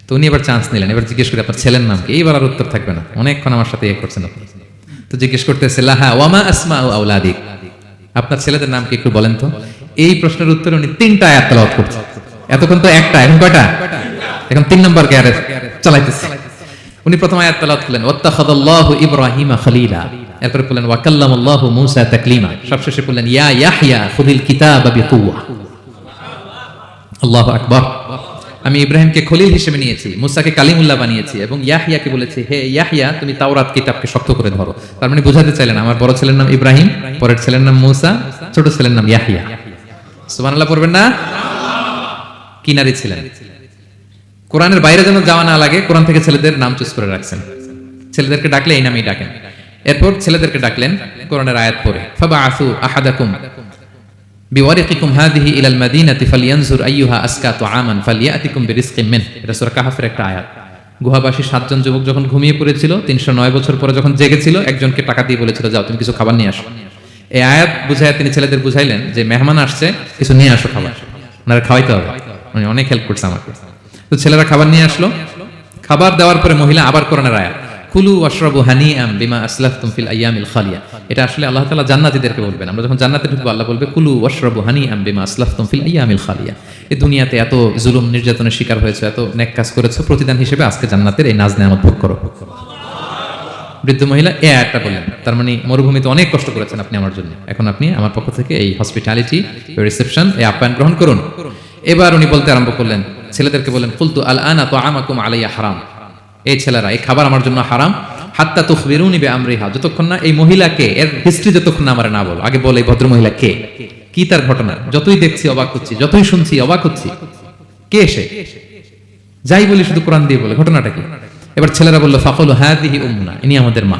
তো উনি এবার চান্স নিলেন, এবার জিজ্ঞেস করে আপনার ছেলের নাম কি। এইবার আর উত্তর থাকবে না, অনেকক্ষণ আমার সাথে ইয়ে করছেন আপনি। তো জিজ্ঞেস করতেছে লাহা ওয়ামা আসমাউ আওলাদিক, আপনার ছেলেদের নাম কি একটু বলেন তো। এই প্রশ্নের উত্তরে উনি 3টা আয়াত তেলাওয়াত করছেন। এতক্ষণ তো একটা, এখন কয়টা? এখন 3 নম্বর কে চালাইতেছে। উনি প্রথম আয়াত তেলাওয়াত করলেন ওয়াত্তাখাযাল্লাহু ইব্রাহিমা খলিলা, এরপরে বললেন ওয়া কাল্লামাল্লাহু মূসা তাকলিমা, সবশেষে বললেন ইয়া ইয়াহইয়া খুযিল কিতাবা বিকুওয়া। আল্লাহু আকবার। আমি ইব্রাহিমকে খলিল হিসেবে নিয়েছি, মুসাকে কালিমুল্লাহ বানিয়েছি, এবং ইয়াহইয়াকে বলেছি হে ইয়াহইয়া তুমি তাওরাত কিতাবকে শক্ত করে ধরো। তার মানে বোঝাতে চাইলেন আমার বড় ছেলের নাম ইব্রাহিম, পরের ছেলের নাম মুসা, ছোট ছেলের নাম ইয়াহইয়া। সুবহানাল্লাহ পড়বেন না? কি নারী ছিলেন! কোরআনের বাইরে যেন যাওয়া না লাগে, কোরআন থেকে ছেলেদের নাম চুজ করে রাখছেন। ছেলেদেরকে ডাকলে এই নামেই ডাকেন। এরপর ছেলেদেরকে ডাকলেন কোরআনের আয়াত পড়ে, ফাবাআসু আহাদাকুম বিওয়ারিকিকুম হাযিহি ইলাল মাদিনাতি ফালইয়ানজুর আইয়ুহা আসকা তুআমান ফালইয়াতিকুম বিরিজকিম মিন। এটা সূরা কাহফের একটা আয়াত। গুহাবাসী 7 জন যুবক যখন ঘুমিয়ে পড়েছিল, 309 বছর পরে যখন জেগেছিল, একজনকে টাকা দিয়ে বলেছিল যাও তুমি কিছু খাবার নিয়ে আসো। এই আয়াত বুঝায় তিনি ছেলেদের বুঝাইলেন যে মেহমান আসছে, কিছু নিয়ে আসো খাবার, ওনারা খাওয়াইতে হবে। উনি অনেক হেল্প করছে আমাকে। তো ছেলেরা খাবার নিয়ে আসলো। খাবার দেওয়ার পরে মহিলা আবার কোরআনের আয়াত কুলু ওয়াশরাবু হানিআম বিমা আসলাফতুম ফিল আইয়ামিল খালিয়া। এটা আসলে আল্লাহ তাআলা জান্নাতীদেরকে বলবেন। আমরা যখন জান্নাতে ঢুকবো আল্লাহ বলবে কুলু ওয়াশরাবু হানিআম বিমা আসলাফতুম ফিল আইয়ামিল খালিয়া। এই দুনিয়াতে এত জুলুম নির্যাতনের শিকার হয়েছে, এত নেক কাজ করেছো, প্রতিদান হিসেবে আজকে জান্নাতের এই নাজ নেয়ামত ভোগ করো। বৃদ্ধ মহিলা এই আয়াতটা বললেন, তার মানে মরুভূমিতে অনেক কষ্ট করেছেন আপনি আমার জন্য, এখন আপনি আমার পক্ষ থেকে এই হসপিটালিটি, রিসেপশন, এই আপ্যায়ন গ্রহণ করুন। এবার উনি বলতে আরম্ভ করলেন, ছেলেদেরকে বললেন, কুলতু আল আনা তাআমাকুম আলাইয়া হারাম, এই ছেলেরা এই খাবার আমার জন্য হারাম, হাত্তা তুখবিরুনি বিআমরিহা, যতক্ষণ না এই মহিলাকে, এর হিস্ট্রি যতক্ষণ না আমার না বলো, আগে বল এই ভদ্র মহিলা কে, কি তার ঘটনা, যতই দেখছি অবাক হচ্ছি, যতই শুনছি অবাক হচ্ছি, কে সে, যাই বলি শুধু কোরআন দিয়ে বলে, ঘটনাটা কি? এবার ছেলেরা বলল, ফাকুলু হাযিহি উম্মুনা, ইনি আমাদের মা,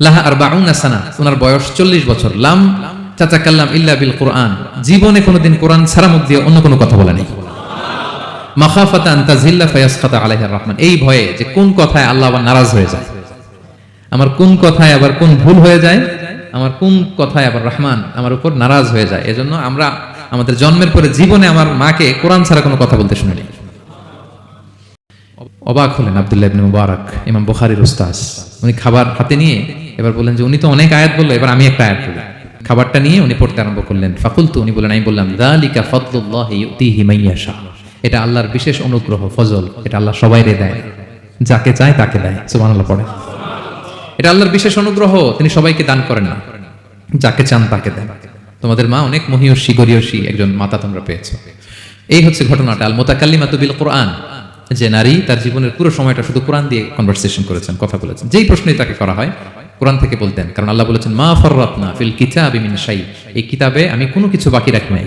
লাহা আরবাউনা সানা, ওনার বয়স 40 বছর, লাম তাতাকাল্লাম ইল্লা বিল কুরআন, জীবনে কোনোদিন কোরআন ছাড়া মুখ দিয়ে অন্য কোনো কথা বলে নাই, মাখাফাতা আন তাযিল্লা ফায়াসখাতা আলাইহির রহমান, এই ভয়ে যে কোন কথায় আল্লাহ আবার নারাজ হয়ে যায়, আমার কোন কথায় আবার কোন ভুল হয়ে যায়, আমার কোন কথায় আবার রহমান আমার উপর নারাজ হয়ে যায়, এজন্য আমরা আমাদের জন্মের পরে জীবনে আমার মাকে কোরআন ছাড়া কোনো কথা বলতে শুনিনি। অবাক হলেন আব্দুল্লাহ ইবনে মুবারক, ইমাম বুখারীর উস্তাদ। উনি খাবার হাতে নিয়ে এবার বললেন যে উনি তো অনেক আয়াত বললো, এবার আমি একটা আয়াত বলি। খাবারটা নিয়ে উনি পড়তে আরম্ভ করলেন। ফাকুলতু, উনি বলেন, আমি বললাম, যালিকা ফাদলুল্লাহি ইউতিহি মান ইয়াশা, এটা আল্লাহর বিশেষ অনুগ্রহ, ফজল, এটা আল্লাহ সবাইরে দেয়, যাকে চায় তাকে দেয়। সুবহানাল্লাহ পড়ে। এটা আল্লাহর বিশেষ অনুগ্রহ, তিনি সবাইকে দান করেন না, যাকে চান তাকে দেন। তোমাদের মা অনেক মহিয়সী গরিয়সী একজন মাতা তোমরা পেয়েছো। এই হচ্ছে ঘটনাটা। আল মুতাকাল্লিমাতু বিল কুরআন, যে নারী তার জীবনের পুরো সময়টা শুধু কোরআন দিয়ে কনভারসেশন করেছেন, কথা বলেছেন, যেই প্রশ্নই তাকে করা হয় কোরআন থেকে বলতেন, কারণ আল্লাহ বলেছেন, মা ফাররাতনা ফিল কিতাবি মিন শাই, এই কিতাবে আমি কোনো কিছু বাকি রাখি নাই।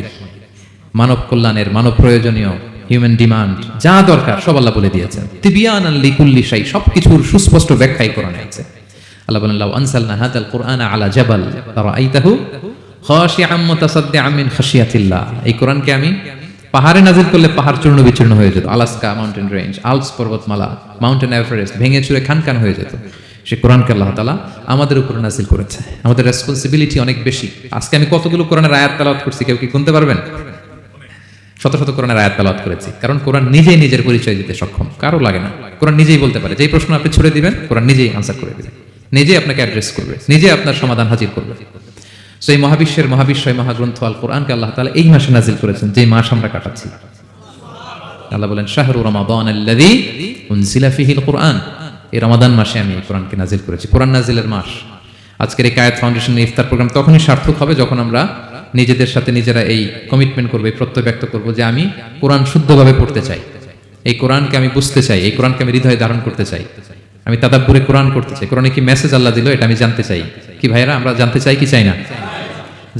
মানব কল্যাণের, মানব প্রয়োজনীয়, হিউম্যান ডিমান্ড যা দরকার সব আল্লাহ বলে দিয়েছেন। তিবিয়ানান লিকুল্লি শাই, সবকিছুর সুস্পষ্ট ব্যাখ্যাই কোরআনে আছে। আল্লাহ বলেন, লাউ আনসালনা হাযাল কুরআনা আলা জাবাল লারাআইতাহু খাশিআম মুতাসাদ্দিআম মিন খাশিয়াতিল্লাহ, এই কোরআনকে আমি পাহাড়ে নাজিল করলে পাহাড় চূর্ণ বিচূর্ণ হয়ে যেত, আলাস্কা মাউন্টেন রেঞ্জ, আল্পস পর্বতমালা, মাউন্টেন এভারেস্ট ভেঙে চুরে খান খান হয়ে যেত। সে কোরআনকে আল্লাহ তাআলা আমাদের উপর নাজিল করেছে। আমাদের রেসপন্সিবিলিটি অনেক বেশি। আজকে আমি কতগুলো কোরআনের আয়াত তেলাওয়াত করছি, কেউ কি গুনতে পারবেন? শত শত কোরআনের আয়াত তেলাওয়াত করেছি, কারণ কোরআন নিজেই নিজের পরিচয় দিতে সক্ষম, কারো লাগে না। কোরআন নিজেই বলতে পারে, যেই প্রশ্ন আপনি ছুড়ে দিবেন কোরআন নিজেই আনসার করে দিবে, নিজেই আপনাকে অ্যাড্রেস করবে, নিজে আপনার সমাধান হাজির করবে। সেই মহাবিশ্বের মহাবিশ্বয় মহাগ্রন্থ আল কোরআনকে আল্লাহ তাআলা এই মাসে নাজিল করেছেন, যেই মাস আমরা কাটাচ্ছি। আল্লাহ বলেন, শাহরু রমাদান আল্লাযী উনজিলা ফীহিল কুরআন, এই রমাদান মাসে আমি এই কোরআনকে নাজিল করেছি, কোরআন নাজিলের মাস। আজকের এই কায়েত ফাউন্ডেশনের ইফতার প্রোগ্রাম তখনই সার্থক হবে যখন আমরা নিজেদের সাথে নিজেরা এই কমিটমেন্ট করবো, এই প্রত্যয় ব্যক্ত করবো যে আমি কোরআন শুদ্ধভাবে পড়তে চাই, এই কোরআনকে আমি বুঝতে চাই, এই কোরআনকে আমি হৃদয়ে ধারণ করতে চাই, আমি তাদাব্বুরে কোরআন করতে চাই, কোরআনে কি মেসেজ আল্লাহ দিল এটা আমি জানতে চাই। কি ভাইরা, আমরা জানতে চাই কি চাই না?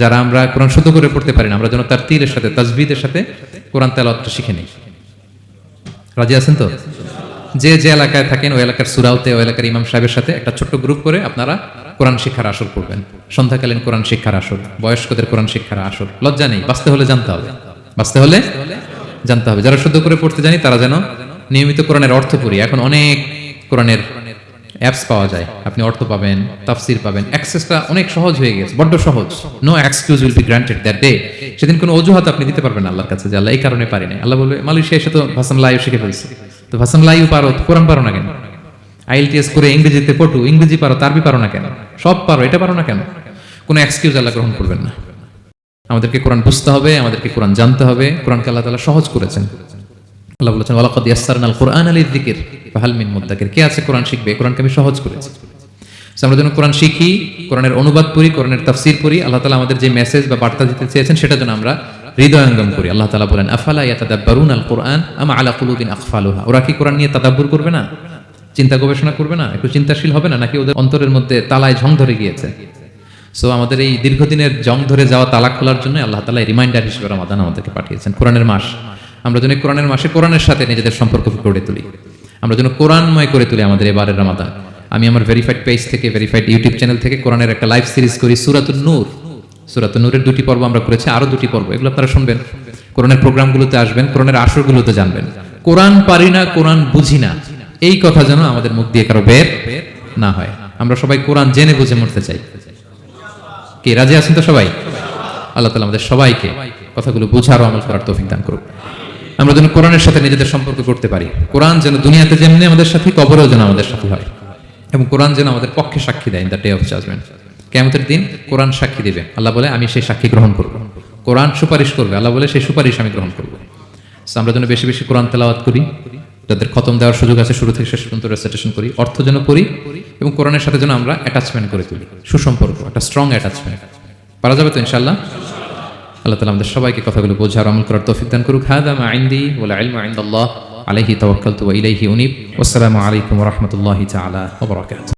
যারা আমরা কোরআন শুদ্ধ করে পড়তে পারি না, আমরা যেন তার তীরের সাথে, তাজবিদের সাথে কোরআন তেলাওয়াতটা শিখে নিই। রাজি আছেন তো? যে যে এলাকায় থাকেন ওই এলাকার সুরাউতে, ওই এলাকার ইমাম সাহেবের সাথে একটা ছোট্ট গ্রুপ করে আপনারা কোরআন শিক্ষার আসর করবেন। সন্ধ্যাকালীন কোরআন শিক্ষার আসর, বয়স্কদের কোরআন শিক্ষার আসর। লজ্জা নেই, বাঁচতে হলে জানতে হবে, বাঁচতে হলে জানতে হবে। যারা শুদ্ধ করে পড়তে জানি তারা যেন নিয়মিত কোরআনের অর্থ পড়ি। এখন অনেক কোরআনের অ্যাপস পাওয়া যায়, আপনি অর্থ পাবেন, তাফসির পাবেন, অ্যাক্সেসটা অনেক সহজ হয়ে গেছে, বড্ড সহজ। No excuse will be granted that day. সেদিন কোনো অজুহাত আপনি দিতে পারবেন না আল্লাহর কাছে যে আল্লাহ এই কারণে পারি না। আল্লাহ বলবে, মালয়েশিয়া এসে তো ভাসাম লাইভ শিখে ফেলছে, তো ভাসাম লাইভ পারো, কোরআন পারো না কেন? আইএলটিএস করে ইংরেজিতে পটু, ইংরেজি পারো, তারবি পারো না কেন? সব পারো, এটা পারো না কেন? কোনো এক্সকিউজ আল্লাহ গ্রহণ করবেন না। আমাদেরকে কোরআন বুঝতে হবে, আমাদেরকে কোরআন জানতে হবে। কোরআনকে আল্লাহ তাআলা সহজ করেছেন। আল্লাহ বলেছেন, ওয়ালাকাদ ইয়াসসারনাল কুরআনা লিযিকর ফাহাল মিন মুদ্দাকির, কে আছে কোরআন শিখবে? কোরআনকে আমি সহজ করেছি। আমরা যেন কোরআন শিখি, কোরআনের অনুবাদ পড়ি, কোরআনের তাফসীর পড়ি, আল্লাহ তাআলা আমাদের যে মেসেজ বা বার্তা দিতে চেয়েছেন সেটা যেন আমরা হৃদয়ঙ্গম করি। আল্লাহ তাআলা বলেন, আফালা ইয়াতাদাব্বারুনাল কুরআন আম আলা কুলুবিন আকফালুহা, ওরা কি কোরআন নিয়ে তাদাব্বুর করবে না, চিন্তা গবেষণা করবে না, একটু চিন্তাশীল হবে না, নাকি ওদের অন্তরের মধ্যে তালায় ঝং ধরে গিয়েছে? সো আমাদের এই দীর্ঘদিনের জং ধরে যাওয়া তালা খোলার জন্য আল্লাহ তাআলা রিমাইন্ডার হিসেবে রমাদান আমাদেরকে পাঠিয়েছেন, কোরআনের মাস। আমরা যেন কোরআনের মাসে কোরআনের সাথে নিজেদের সম্পর্ক গড়ে তুলি, আমরা যেন কোরআনময় করে তুলি আমাদের এবারের রমাদান। আমি আমার ভেরিফাইড পেজ থেকে, ভেরিফাইড ইউটিউব চ্যানেল থেকে কোরআনের একটা লাইভ সিরিজ করি, সূরাতুন নূর। সূরাতুন নূরের 2টি পর্ব আমরা করেছি, আরো 2টি পর্ব, এগুলো আপনারা শুনবেন। কোরআনের প্রোগ্রামগুলোতে আসবেন, কোরআনের আসরগুলোতে জানবেন। কোরআন পারি না, কোরআন বুঝি না, এই কথা যেন আমাদের মুখ দিয়ে কারো বের না হয়। আমরা সবাই কোরআন জেনে বুঝে মরতে চাই। কি রাজি আছেন তো সবাই? আল্লাহ তাআলা আমাদের সবাইকে কথাগুলো বুঝার ও আমল করার তৌফিক দান করুন। আমরা যেন কোরআনের সাথে নিজেদের সম্পর্ক করতে পারি। কোরআন যেন দুনিয়াতে যেমনি আমাদের সাথে, কবরেও যেন আমাদের সাথে হয়, এবং কোরআন যেন আমাদের পক্ষে সাক্ষী দেয় in the day of judgement. কিয়ামতের দিন কোরআন সাক্ষী দেবে, আল্লাহ বলে আমি সেই সাক্ষী গ্রহণ করব। কোরআন সুপারিশ করবে, আল্লাহ বলে সেই সুপারিশ আমি গ্রহণ করব। আমরা যেন বেশি বেশি কোরআন তেলাওয়াত করি, যাদের খতম দেওয়ার সুযোগ আছে শুরু থেকে শেষ পর্যন্ত রেসাইটেশন করি, অর্থ যেন পড়ি এবং কোরআনের সাথে যেন আমরা অ্যাটাচমেন্ট করে তুলি, সুসম্পর্ক, একটা স্ট্রং অ্যাটাচমেন্ট। পারা যাবে তো ইনশাআল্লাহ? আল্লাহ তাআলা আমাদের সবাইকে কথাগুলো বোঝার, আমল করার তৌফিক দান করুক। হাদা মা ইনদি ওয়াল ইলমু ইনদাল্লাহ আলাইহি তাওয়াক্কালতু ওয়া ইলাইহি উনীব। ওয়াসসালামু আলাইকুম ওয়া রাহমাতুল্লাহি তাআলা ওয়া বারাকাতুহু।